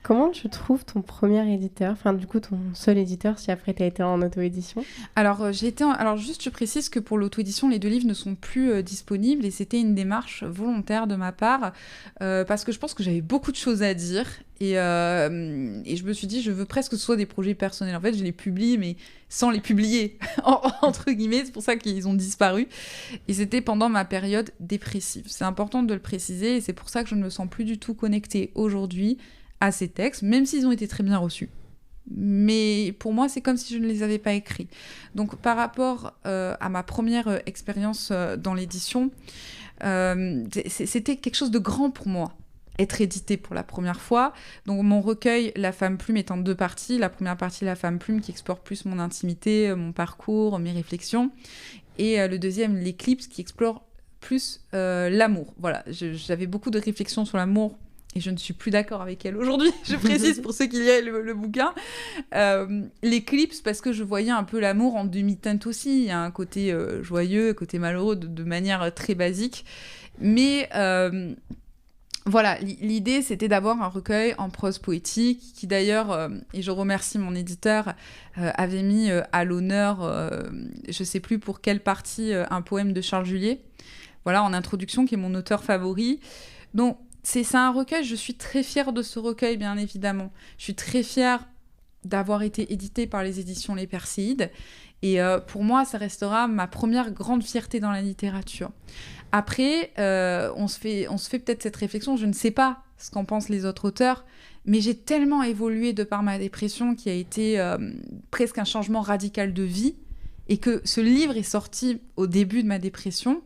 Comment tu trouves ton premier éditeur, enfin du coup ton seul éditeur si après tu as été en auto-édition? Alors, juste je précise que pour l'auto-édition, les 2 livres ne sont plus disponibles, et c'était une démarche volontaire de ma part, parce que je pense que j'avais beaucoup de choses à dire, et je me suis dit, je veux presque que ce soit des projets personnels. En fait, je les publie, mais sans les publier, entre guillemets, c'est pour ça qu'ils ont disparu. Et c'était pendant ma période dépressive. C'est important de le préciser, et c'est pour ça que je ne me sens plus du tout connectée aujourd'hui à ces textes, même s'ils ont été très bien reçus. Mais pour moi, c'est comme si je ne les avais pas écrits. Donc, par rapport à ma première expérience dans l'édition, c'était quelque chose de grand pour moi, être édité pour la première fois. Donc, mon recueil, La Femme Plume, est en 2 parties. La première partie, La Femme Plume, qui explore plus mon intimité, mon parcours, mes réflexions. Et le deuxième, L'Éclipse, qui explore plus l'amour. Voilà, j'avais beaucoup de réflexions sur l'amour, et je ne suis plus d'accord avec elle aujourd'hui, je précise pour ceux qui lisent le bouquin. L'éclipse, parce que je voyais un peu l'amour en demi-teinte aussi. Il y a un côté joyeux, un côté malheureux de manière très basique. Mais voilà, l'idée, c'était d'avoir un recueil en prose poétique qui d'ailleurs, et je remercie mon éditeur, avait mis à l'honneur, je ne sais plus pour quelle partie, un poème de Charles Julier. Voilà, en introduction, qui est mon auteur favori. Donc, c'est un recueil, je suis très fière de ce recueil, bien évidemment. Je suis très fière d'avoir été édité par les éditions Les Perséides. Et pour moi, ça restera ma première grande fierté dans la littérature. Après, on se fait peut-être cette réflexion, je ne sais pas ce qu'en pensent les autres auteurs, mais j'ai tellement évolué de par ma dépression qui a été presque un changement radical de vie, et que ce livre est sorti au début de ma dépression,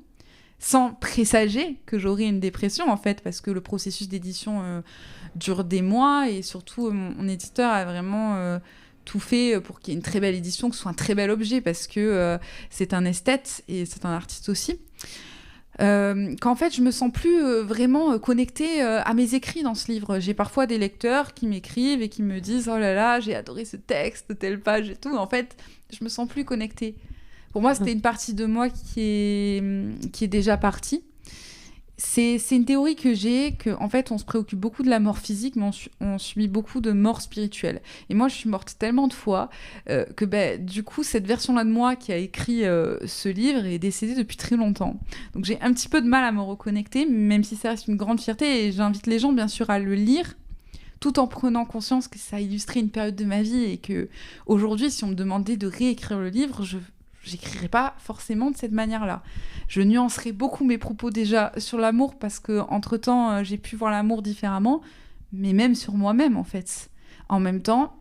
sans présager que j'aurais une dépression, en fait, parce que le processus d'édition dure des mois, et surtout, mon éditeur a vraiment tout fait pour qu'il y ait une très belle édition, que ce soit un très bel objet, parce que c'est un esthète, et c'est un artiste aussi. Qu'en fait, je me sens plus vraiment connectée à mes écrits dans ce livre. J'ai parfois des lecteurs qui m'écrivent et qui me disent « Oh là là, j'ai adoré ce texte, telle page et tout ». En fait, je me sens plus connectée. Pour moi, c'était une partie de moi qui est déjà partie. C'est une théorie que j'ai, qu'en fait, on se préoccupe beaucoup de la mort physique, mais on subit beaucoup de mort spirituelle. Et moi, je suis morte tellement de fois que du coup, cette version-là de moi qui a écrit ce livre est décédée depuis très longtemps. Donc j'ai un petit peu de mal à me reconnecter, même si ça reste une grande fierté. Et j'invite les gens, bien sûr, à le lire, tout en prenant conscience que ça a illustré une période de ma vie, et que aujourd'hui, si on me demandait de réécrire le livre, j'écrirai pas forcément de cette manière-là. Je nuancerai beaucoup mes propos déjà sur l'amour parce que entre-temps, j'ai pu voir l'amour différemment, mais même sur moi-même en fait. En même temps,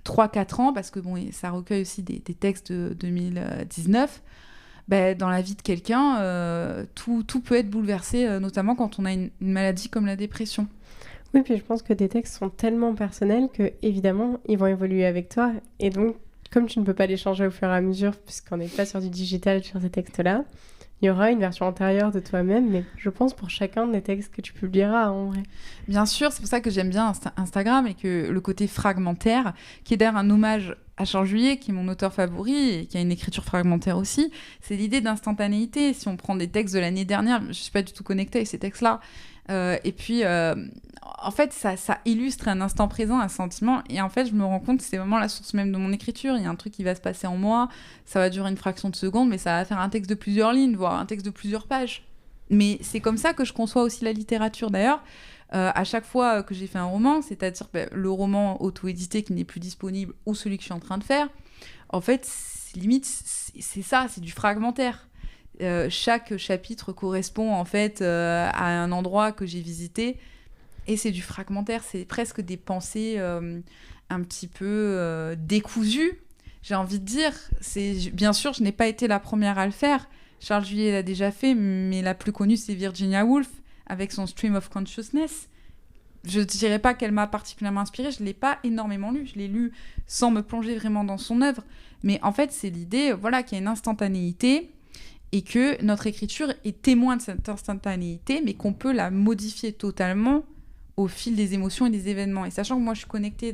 3-4 ans, parce que bon, ça recueille aussi des textes de 2019, dans la vie de quelqu'un, tout peut être bouleversé, notamment quand on a une maladie comme la dépression. Oui, puis je pense que tes textes sont tellement personnels que, évidemment, ils vont évoluer avec toi. Et donc, comme tu ne peux pas les changer au fur et à mesure, puisqu'on n'est pas sur du digital sur ces textes-là, il y aura une version antérieure de toi-même, mais je pense pour chacun des textes que tu publieras, en vrai. Bien sûr, c'est pour ça que j'aime bien Instagram et que le côté fragmentaire, qui est d'ailleurs un hommage à Charles Juillet, qui est mon auteur favori et qui a une écriture fragmentaire aussi, c'est l'idée d'instantanéité. Si on prend des textes de l'année dernière, je ne suis pas du tout connectée avec ces textes-là, et puis, en fait, ça illustre un instant présent, un sentiment. Et en fait, je me rends compte que c'est vraiment la source même de mon écriture. Il y a un truc qui va se passer en moi. Ça va durer une fraction de seconde, mais ça va faire un texte de plusieurs lignes, voire un texte de plusieurs pages. Mais c'est comme ça que je conçois aussi la littérature. D'ailleurs, à chaque fois que j'ai fait un roman, c'est-à-dire le roman auto-édité qui n'est plus disponible ou celui que je suis en train de faire, en fait, limite, c'est ça, c'est du fragmentaire. Chaque chapitre correspond en fait à un endroit que j'ai visité et c'est du fragmentaire, c'est presque des pensées un petit peu décousues, j'ai envie de dire. Bien sûr, je n'ai pas été la première à le faire. Charles Juillet l'a déjà fait, mais la plus connue, c'est Virginia Woolf avec son Stream of Consciousness. Je ne dirais pas qu'elle m'a particulièrement inspirée, je ne l'ai pas énormément lu, je l'ai lu sans me plonger vraiment dans son œuvre, mais en fait, c'est l'idée qu'il y a une instantanéité et que notre écriture est témoin de cette instantanéité, mais qu'on peut la modifier totalement au fil des émotions et des événements. Et sachant que moi, je suis connectée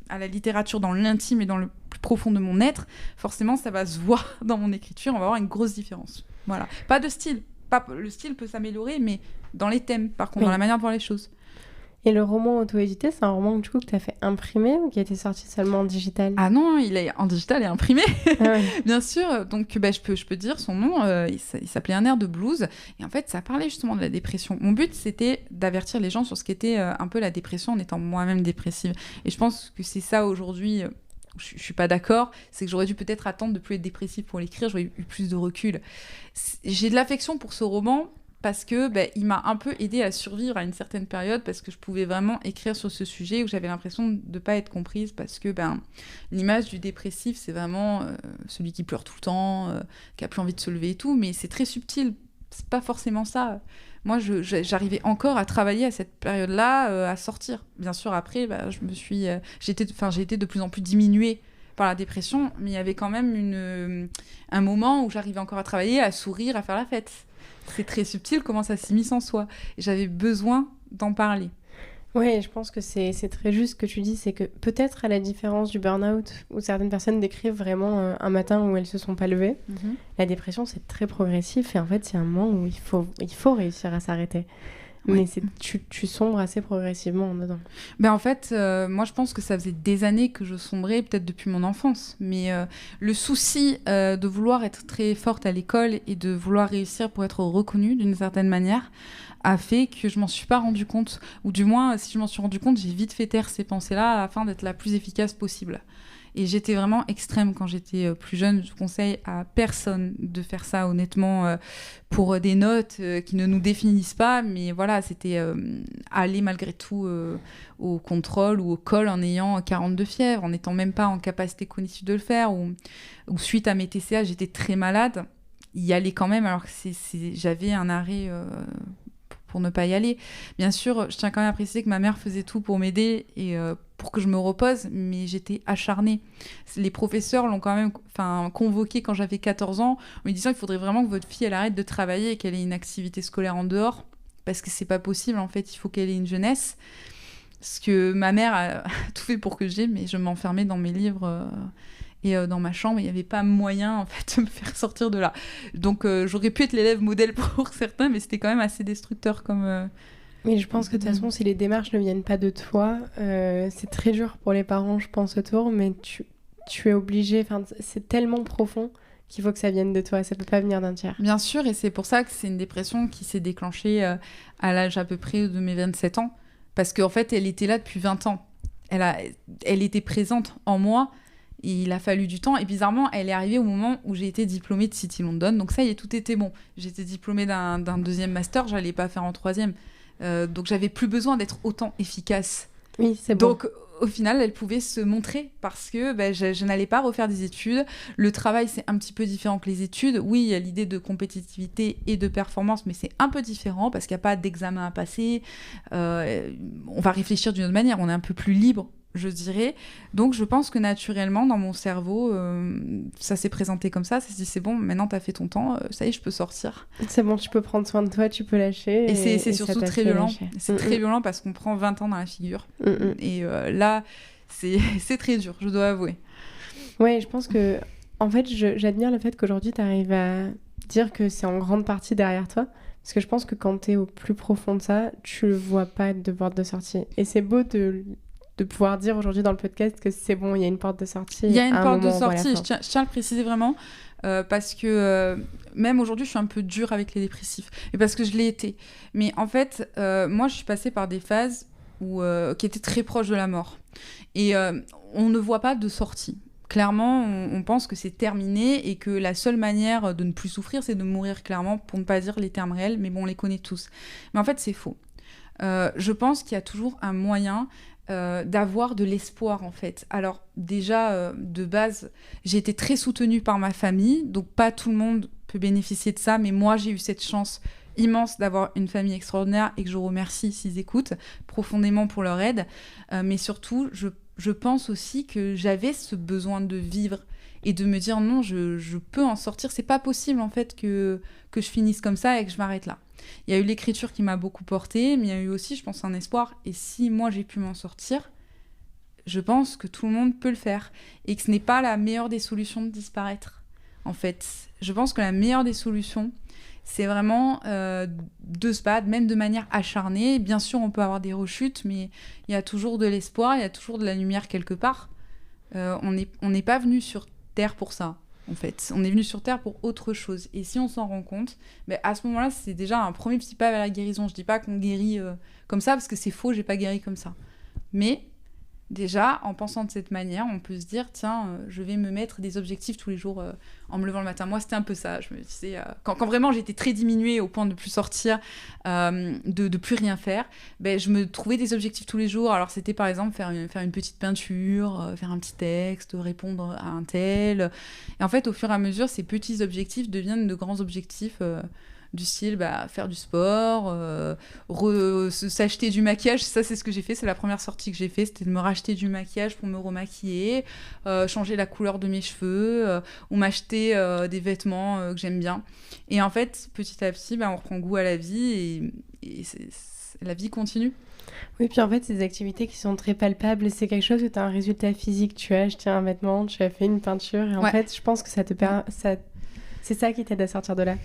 à la littérature dans l'intime et dans le plus profond de mon être, forcément, ça va se voir dans mon écriture, on va avoir une grosse différence. Voilà. Pas de style. Le style peut s'améliorer, mais dans les thèmes, par contre, dans la manière de voir les choses. Et le roman auto-édité, c'est un roman que tu as fait imprimer ou qui a été sorti seulement en digital ? Ah non, il est en digital et imprimé, Ah ouais. bien sûr. Donc je peux dire son nom, il s'appelait Un air de blues. Et en fait, ça parlait justement de la dépression. Mon but, c'était d'avertir les gens sur ce qu'était un peu la dépression en étant moi-même dépressive. Et je pense que c'est ça aujourd'hui... Je suis pas d'accord, c'est que j'aurais dû peut-être attendre de plus être dépressive pour l'écrire, j'aurais eu plus de recul. J'ai de l'affection pour ce roman parce que il m'a un peu aidée à survivre à une certaine période, parce que je pouvais vraiment écrire sur ce sujet où j'avais l'impression de ne pas être comprise, parce que l'image du dépressif, c'est vraiment celui qui pleure tout le temps, qui a plus envie de se lever et tout, mais c'est très subtil, c'est pas forcément ça. Moi, j'arrivais encore à travailler à cette période-là, à sortir. Bien sûr, après, j'ai été de plus en plus diminuée par la dépression, mais il y avait quand même un moment où j'arrivais encore à travailler, à sourire, à faire la fête. C'est très subtil comment ça s'immisce en soi. Et j'avais besoin d'en parler. Oui, je pense que c'est très juste ce que tu dis, c'est que peut-être à la différence du burn-out, où certaines personnes décrivent vraiment un matin où elles se sont pas levées, la dépression c'est très progressif et en fait c'est un moment où il faut réussir à s'arrêter. Oui. Mais tu sombres assez progressivement dedans. En fait, moi je pense que ça faisait des années que je sombrais, peut-être depuis mon enfance. Mais le souci de vouloir être très forte à l'école et de vouloir réussir pour être reconnue d'une certaine manière a fait que je m'en suis pas rendu compte. Ou du moins, si je m'en suis rendu compte, j'ai vite fait taire ces pensées-là afin d'être la plus efficace possible. Et j'étais vraiment extrême quand j'étais plus jeune. Je conseille à personne de faire ça, honnêtement, pour des notes qui ne nous définissent pas. Mais voilà, c'était aller malgré tout au contrôle ou au col en ayant 42 fièvre, en n'étant même pas en capacité cognitive de le faire. Ou suite à mes TCA, j'étais très malade. Y aller quand même, alors que j'avais un arrêt... pour ne pas y aller. Bien sûr, je tiens quand même à préciser que ma mère faisait tout pour m'aider et pour que je me repose, mais j'étais acharnée. Les professeurs l'ont quand même convoquée quand j'avais 14 ans, en me disant qu'il faudrait vraiment que votre fille elle arrête de travailler et qu'elle ait une activité scolaire en dehors, parce que c'est pas possible, en fait, il faut qu'elle ait une jeunesse. Parce que ma mère a tout fait pour que j'aie, mais je m'enfermais dans mes livres... et dans ma chambre, il n'y avait pas moyen en fait, de me faire sortir de là. Donc j'aurais pu être l'élève modèle pour certains, mais c'était quand même assez destructeur comme... Mais je pense que de toute façon, si les démarches ne viennent pas de toi, c'est très dur pour les parents, je pense, autour, mais tu es obligé, c'est tellement profond qu'il faut que ça vienne de toi, ça ne peut pas venir d'un tiers. Bien sûr, et c'est pour ça que c'est une dépression qui s'est déclenchée à l'âge à peu près de mes 27 ans, parce qu'en fait, elle était là depuis 20 ans. Elle était présente en moi, il a fallu du temps. Et bizarrement, elle est arrivée au moment où j'ai été diplômée de City London. Donc ça y est, tout était bon. J'étais diplômée d'un deuxième master, j'allais pas faire en troisième. Donc j'avais plus besoin d'être autant efficace. Oui, c'est bon. Donc au final, elle pouvait se montrer parce que je n'allais pas refaire des études. Le travail, c'est un petit peu différent que les études. Oui, il y a l'idée de compétitivité et de performance, mais c'est un peu différent parce qu'il n'y a pas d'examen à passer. On va réfléchir d'une autre manière. On est un peu plus libre, je dirais. Donc, je pense que naturellement, dans mon cerveau, ça s'est présenté comme ça. Ça s'est dit, c'est bon, maintenant, tu as fait ton temps. Ça y est, je peux sortir. C'est bon, tu peux prendre soin de toi, tu peux lâcher. Et c'est surtout très violent. C'est très violent parce qu'on prend 20 ans dans la figure. Et là, c'est très dur, je dois avouer. Ouais, je pense que... En fait, j'admire le fait qu'aujourd'hui, tu arrives à dire que c'est en grande partie derrière toi. Parce que je pense que quand tu es au plus profond de ça, tu le vois pas être de porte de sortie. Et c'est beau de pouvoir dire aujourd'hui dans le podcast que c'est bon, il y a une porte de sortie. Il y a une porte de sortie, je tiens à le préciser vraiment, parce que même aujourd'hui, je suis un peu dure avec les dépressifs, et parce que je l'ai été. Mais en fait, moi, je suis passée par des phases qui étaient très proches de la mort. Et on ne voit pas de sortie. Clairement, on pense que c'est terminé et que la seule manière de ne plus souffrir, c'est de mourir, clairement, pour ne pas dire les termes réels, mais bon, on les connaît tous. Mais en fait, c'est faux. Je pense qu'il y a toujours un moyen d'avoir de l'espoir, en fait. Alors, déjà, de base, j'ai été très soutenue par ma famille, donc pas tout le monde peut bénéficier de ça, mais moi, j'ai eu cette chance immense d'avoir une famille extraordinaire et que je remercie s'ils écoutent profondément pour leur aide. Mais surtout, je pense aussi que j'avais ce besoin de vivre et de me dire non, je peux en sortir. C'est pas possible, en fait, que je finisse comme ça et que je m'arrête là. Il y a eu l'écriture qui m'a beaucoup portée, mais il y a eu aussi, je pense, un espoir. Et si moi, j'ai pu m'en sortir, je pense que tout le monde peut le faire. Et que ce n'est pas la meilleure des solutions de disparaître, en fait. Je pense que la meilleure des solutions, c'est vraiment de se battre, même de manière acharnée. Bien sûr, on peut avoir des rechutes, mais il y a toujours de l'espoir, il y a toujours de la lumière quelque part. On n'est pas venu sur Terre pour ça, en fait. On est venu sur Terre pour autre chose. Et si on s'en rend compte, à ce moment-là, c'est déjà un premier petit pas vers la guérison. Je dis pas qu'on guérit comme ça, parce que c'est faux, j'ai pas guéri comme ça. Mais déjà, en pensant de cette manière, on peut se dire, tiens, je vais me mettre des objectifs tous les jours en me levant le matin. Moi, c'était un peu ça. Je me disais, quand vraiment j'étais très diminuée au point de ne plus sortir, de plus rien faire, je me trouvais des objectifs tous les jours. Alors, c'était par exemple faire une petite peinture, faire un petit texte, répondre à un tel. Et en fait, au fur et à mesure, ces petits objectifs deviennent de grands objectifs du style faire du sport, s'acheter du maquillage. Ça, c'est ce que j'ai fait. C'est la première sortie que j'ai fait. C'était de me racheter du maquillage pour me remaquiller, changer la couleur de mes cheveux ou m'acheter des vêtements que j'aime bien. Et en fait, petit à petit, on reprend goût à la vie et la vie continue. Oui, puis en fait, ces activités qui sont très palpables, c'est quelque chose où tu as un résultat physique. Tu as acheté un vêtement, tu as fait une peinture. Et en fait, je pense que ça te permet... C'est ça qui t'aide à sortir de là.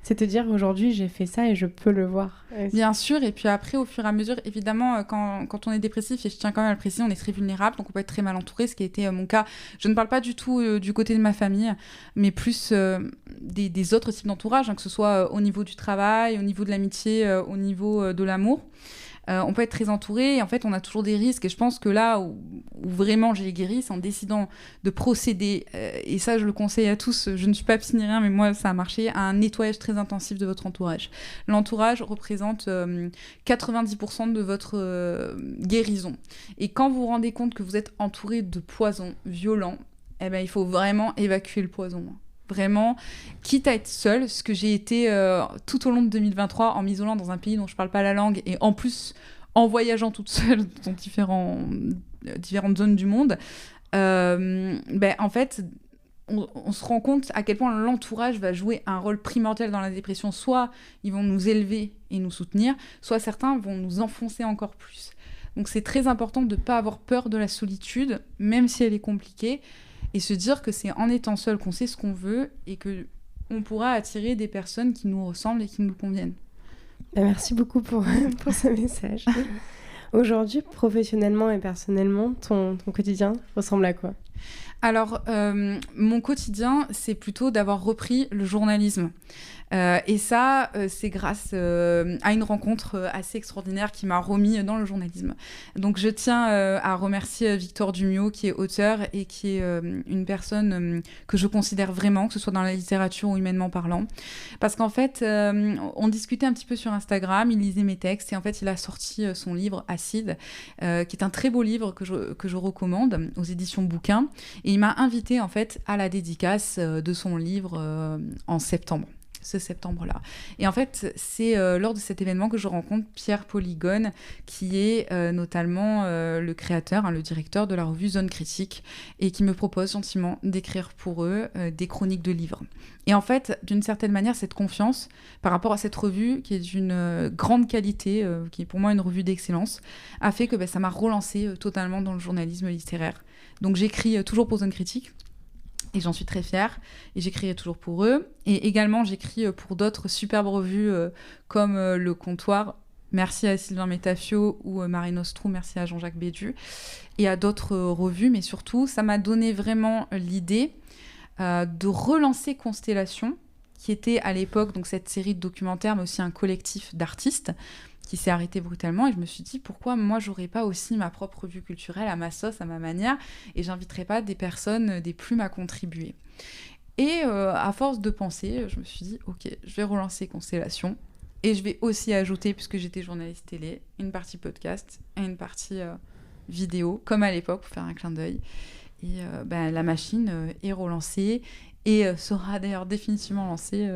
C'est te dire, aujourd'hui, j'ai fait ça et je peux le voir. Bien sûr, et puis après, au fur et à mesure, évidemment, quand on est dépressif, et je tiens quand même à le préciser, on est très vulnérable, donc on peut être très mal entouré, ce qui a été mon cas. Je ne parle pas du tout du côté de ma famille, mais plus des autres types d'entourage, que ce soit au niveau du travail, au niveau de l'amitié, au niveau de l'amour. On peut être très entouré et en fait on a toujours des risques et je pense que là où vraiment j'ai guéri, c'est en décidant de procéder et ça je le conseille à tous, je ne suis pas psy ni rien mais moi ça a marché, à un nettoyage très intensif de votre entourage. L'entourage représente 90% de votre guérison et quand vous vous rendez compte que vous êtes entouré de poisons violents, il faut vraiment évacuer le poison. Vraiment, quitte à être seule, ce que j'ai été tout au long de 2023 en m'isolant dans un pays dont je ne parle pas la langue et en plus en voyageant toute seule dans différentes zones du monde, en fait, on se rend compte à quel point l'entourage va jouer un rôle primordial dans la dépression. Soit ils vont nous élever et nous soutenir, soit certains vont nous enfoncer encore plus. Donc c'est très important de ne pas avoir peur de la solitude, même si elle est compliquée, et se dire que c'est en étant seul qu'on sait ce qu'on veut et qu'on pourra attirer des personnes qui nous ressemblent et qui nous conviennent. Merci beaucoup pour ce message. Aujourd'hui, professionnellement et personnellement, ton quotidien ressemble à quoi ? Alors, mon quotidien, c'est plutôt d'avoir repris le journalisme. Et ça, c'est grâce à une rencontre assez extraordinaire qui m'a remis dans le journalisme. Donc, je tiens à remercier Victor Dumiot, qui est auteur et qui est une personne que je considère vraiment, que ce soit dans la littérature ou humainement parlant. Parce qu'en fait, on discutait un petit peu sur Instagram, il lisait mes textes et en fait, il a sorti son livre Acide, qui est un très beau livre que je recommande aux éditions Bouquin. Et il m'a invité en fait à la dédicace de son livre en septembre. Ce septembre-là. Et en fait, c'est lors de cet événement que je rencontre Pierre Polygone, qui est notamment le créateur, le directeur de la revue Zone Critique, et qui me propose gentiment d'écrire pour eux des chroniques de livres. Et en fait, d'une certaine manière, cette confiance par rapport à cette revue, qui est d'une grande qualité, qui est pour moi une revue d'excellence, a fait que ça m'a relancée totalement dans le journalisme littéraire. Donc j'écris toujours pour Zone Critique, et j'en suis très fière, et j'écrirai toujours pour eux. Et également, j'écris pour d'autres superbes revues comme Le Comptoir, merci à Sylvain Métafio, ou Marine Ostrou, merci à Jean-Jacques Bédu, et à d'autres revues. Mais surtout, ça m'a donné vraiment l'idée de relancer Constellation, qui était à l'époque donc cette série de documentaires, mais aussi un collectif d'artistes, qui s'est arrêté brutalement, et je me suis dit pourquoi moi j'aurais pas aussi ma propre revue culturelle à ma sauce, à ma manière, et j'inviterais pas des personnes, des plumes à contribuer. Et à force de penser, je me suis dit ok, je vais relancer Constellation, et je vais aussi ajouter, puisque j'étais journaliste télé, une partie podcast et une partie vidéo, comme à l'époque, pour faire un clin d'œil. Et la machine est relancée, et sera d'ailleurs définitivement lancée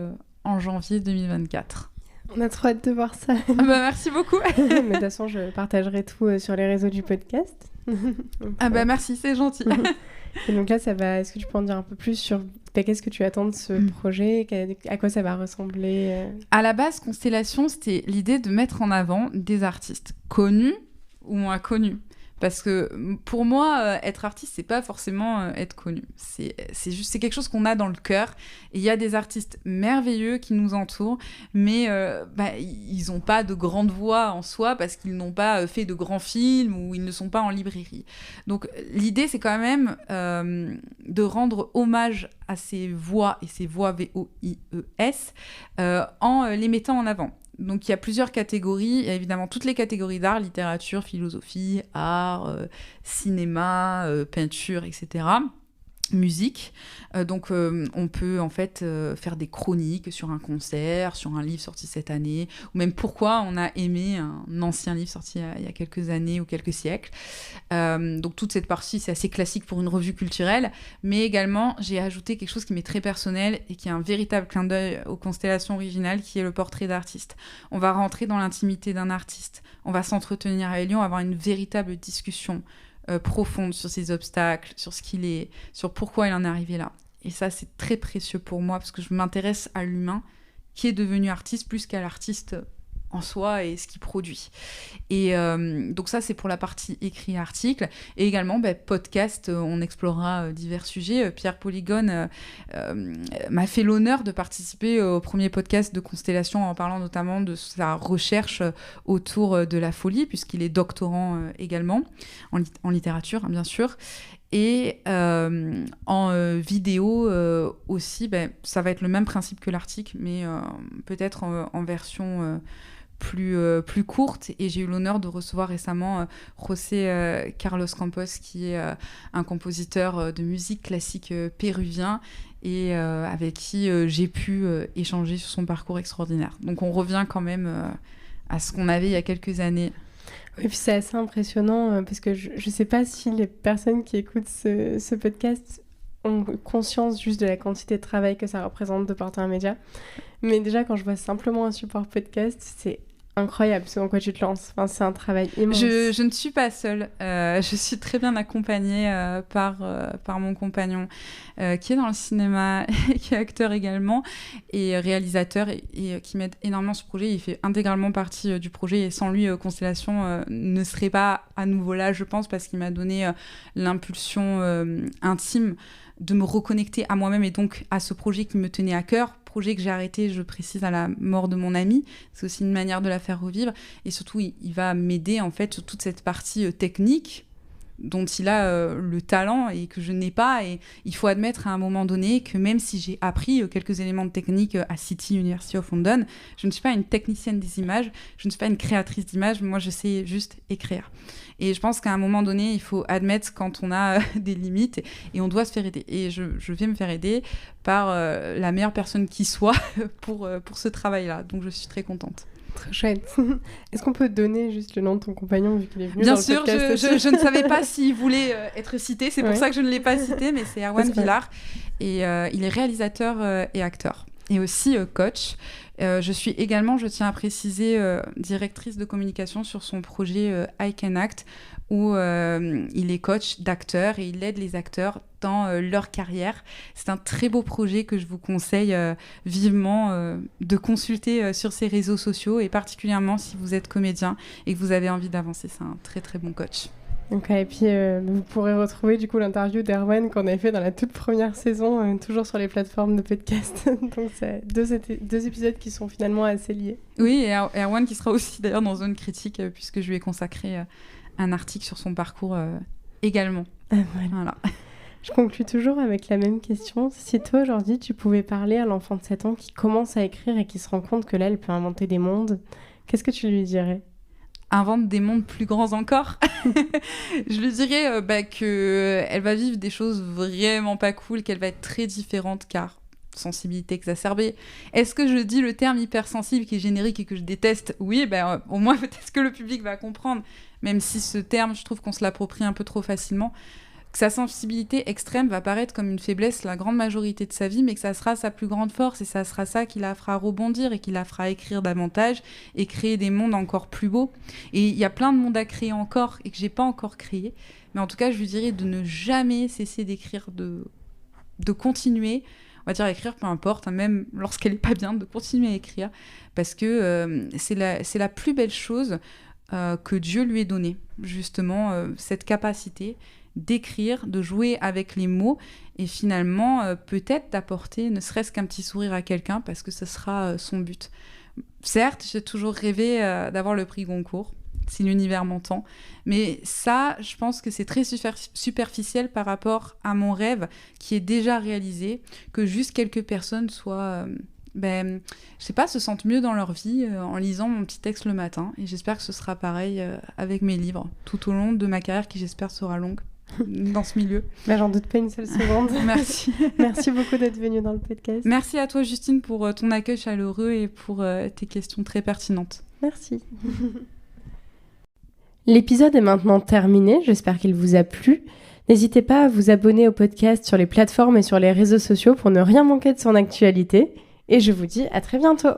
en janvier 2024. On a trop hâte de voir ça. Merci beaucoup. Mais de toute façon, je partagerai tout sur les réseaux du podcast. Merci, c'est gentil. Et donc là, ça va. Est-ce que tu peux en dire un peu plus sur qu'est-ce que tu attends de ce projet, à quoi ça va ressembler À la base, Constellation, c'était l'idée de mettre en avant des artistes connus ou moins connus. Parce que pour moi, être artiste, c'est pas forcément être connu. C'est quelque chose qu'on a dans le cœur. Et il y a des artistes merveilleux qui nous entourent, mais ils n'ont pas de grande voix en soi parce qu'ils n'ont pas fait de grands films ou ils ne sont pas en librairie. Donc l'idée, c'est quand même de rendre hommage à ces voix, et ces voix VOIES, en les mettant en avant. Donc, il y a plusieurs catégories. Il y a évidemment toutes les catégories d'art, littérature, philosophie, art, cinéma, peinture, etc. Musique. Donc, on peut en fait faire des chroniques sur un concert, sur un livre sorti cette année, ou même pourquoi on a aimé un ancien livre sorti il y a quelques années ou quelques siècles. Donc, toute cette partie, c'est assez classique pour une revue culturelle, mais également, j'ai ajouté quelque chose qui m'est très personnel et qui est un véritable clin d'œil aux constellations originales, qui est le portrait d'artiste. On va rentrer dans l'intimité d'un artiste, on va s'entretenir avec lui, on va avoir une véritable discussion profonde sur ses obstacles, sur ce qu'il est, sur pourquoi il en est arrivé là. Et ça, c'est très précieux pour moi, parce que je m'intéresse à l'humain qui est devenu artiste plus qu'à l'artiste en soi et ce qu'il produit. Et donc ça, c'est pour la partie écrit article. Et également, podcast, on explorera divers sujets. Pierre Polygone m'a fait l'honneur de participer au premier podcast de Constellation, en parlant notamment de sa recherche autour de la folie, puisqu'il est doctorant également, en littérature, hein, bien sûr. Et en vidéo aussi, ça va être le même principe que l'article, mais peut-être en version plus courte. Et j'ai eu l'honneur de recevoir récemment José Carlos Campos, qui est un compositeur de musique classique péruvien, et avec qui j'ai pu échanger sur son parcours extraordinaire. Donc on revient quand même à ce qu'on avait il y a quelques années. Oui, puis c'est assez impressionnant parce que je ne sais pas si les personnes qui écoutent ce podcast ont conscience juste de la quantité de travail que ça représente de porter un média. Mais déjà, quand je vois simplement un support podcast, c'est incroyable ce dans quoi tu te lances. Enfin, c'est un travail immense. Je ne suis pas seule. Je suis très bien accompagnée par mon compagnon qui est dans le cinéma, qui est acteur également et réalisateur et qui m'aide énormément sur ce projet. Il fait intégralement partie du projet et sans lui, Constellation ne serait pas à nouveau là, je pense, parce qu'il m'a donné l'impulsion intime de me reconnecter à moi-même et donc à ce projet qui me tenait à cœur. Projet que j'ai arrêté, je précise, à la mort de mon ami. C'est aussi une manière de la faire revivre. Et surtout, il va m'aider en fait sur toute cette partie technique dont il a le talent et que je n'ai pas. Et il faut admettre à un moment donné que même si j'ai appris quelques éléments de technique à City University of London, je ne suis pas une technicienne des images, je ne suis pas une créatrice d'images, moi je sais juste écrire. Et je pense qu'à un moment donné, il faut admettre quand on a des limites et on doit se faire aider. Et je vais me faire aider par la meilleure personne qui soit pour ce travail-là. Donc je suis très contente. Très chouette. Est-ce qu'on peut donner juste le nom de ton compagnon vu qu'il est venu Bien dans sûr, le podcast je ne savais pas s'il voulait être cité, c'est pour ça que je ne l'ai pas cité, mais c'est Erwan Villard et il est réalisateur et acteur et aussi coach. Je suis également, je tiens à préciser, directrice de communication sur son projet I Can Act, où il est coach d'acteurs et il aide les acteurs dans leur carrière. C'est un très beau projet que je vous conseille vivement de consulter sur ses réseaux sociaux, et particulièrement si vous êtes comédien et que vous avez envie d'avancer. C'est un très très bon coach. Okay, et puis vous pourrez retrouver du coup l'interview d'Erwan qu'on avait fait dans la toute première saison, toujours sur les plateformes de podcast. Donc c'est deux épisodes qui sont finalement assez liés. Oui, et Erwan qui sera aussi d'ailleurs dans Zone Critique, puisque je lui ai consacré un article sur son parcours également. Voilà. Je conclue toujours avec la même question. Si toi aujourd'hui tu pouvais parler à l'enfant de 7 ans qui commence à écrire et qui se rend compte que là elle peut inventer des mondes, qu'est-ce que tu lui dirais ? Invente des mondes plus grands encore. Je lui dirais qu'elle va vivre des choses vraiment pas cool, qu'elle va être très différente car sensibilité exacerbée. Est-ce que je dis le terme hypersensible qui est générique et que je déteste ? Oui, au moins peut-être que le public va comprendre, même si ce terme, je trouve qu'on se l'approprie un peu trop facilement. Que sa sensibilité extrême va paraître comme une faiblesse la grande majorité de sa vie, mais que ça sera sa plus grande force et ça sera ça qui la fera rebondir et qui la fera écrire davantage et créer des mondes encore plus beaux. Et il y a plein de mondes à créer encore et que j'ai pas encore créé. Mais en tout cas, je lui dirais de ne jamais cesser d'écrire, de continuer, on va dire écrire, peu importe, même lorsqu'elle est pas bien, de continuer à écrire, parce que c'est la plus belle chose que Dieu lui ait donnée, justement, cette capacité d'écrire, de jouer avec les mots et finalement peut-être d'apporter ne serait-ce qu'un petit sourire à quelqu'un parce que ce sera son but. Certes, j'ai toujours rêvé d'avoir le prix Goncourt, si l'univers m'entend, mais ça, je pense que c'est très superficiel par rapport à mon rêve qui est déjà réalisé, que juste quelques personnes soient... je sais pas, se sentent mieux dans leur vie en lisant mon petit texte le matin. Et j'espère que ce sera pareil avec mes livres tout au long de ma carrière qui, j'espère, sera longue dans ce milieu. J'en doute pas une seule seconde. Merci. Merci beaucoup d'être venue dans le podcast. Merci à toi, Justine, pour ton accueil chaleureux et pour tes questions très pertinentes. Merci. L'épisode est maintenant terminé. J'espère qu'il vous a plu. N'hésitez pas à vous abonner au podcast sur les plateformes et sur les réseaux sociaux pour ne rien manquer de son actualité. Et je vous dis à très bientôt.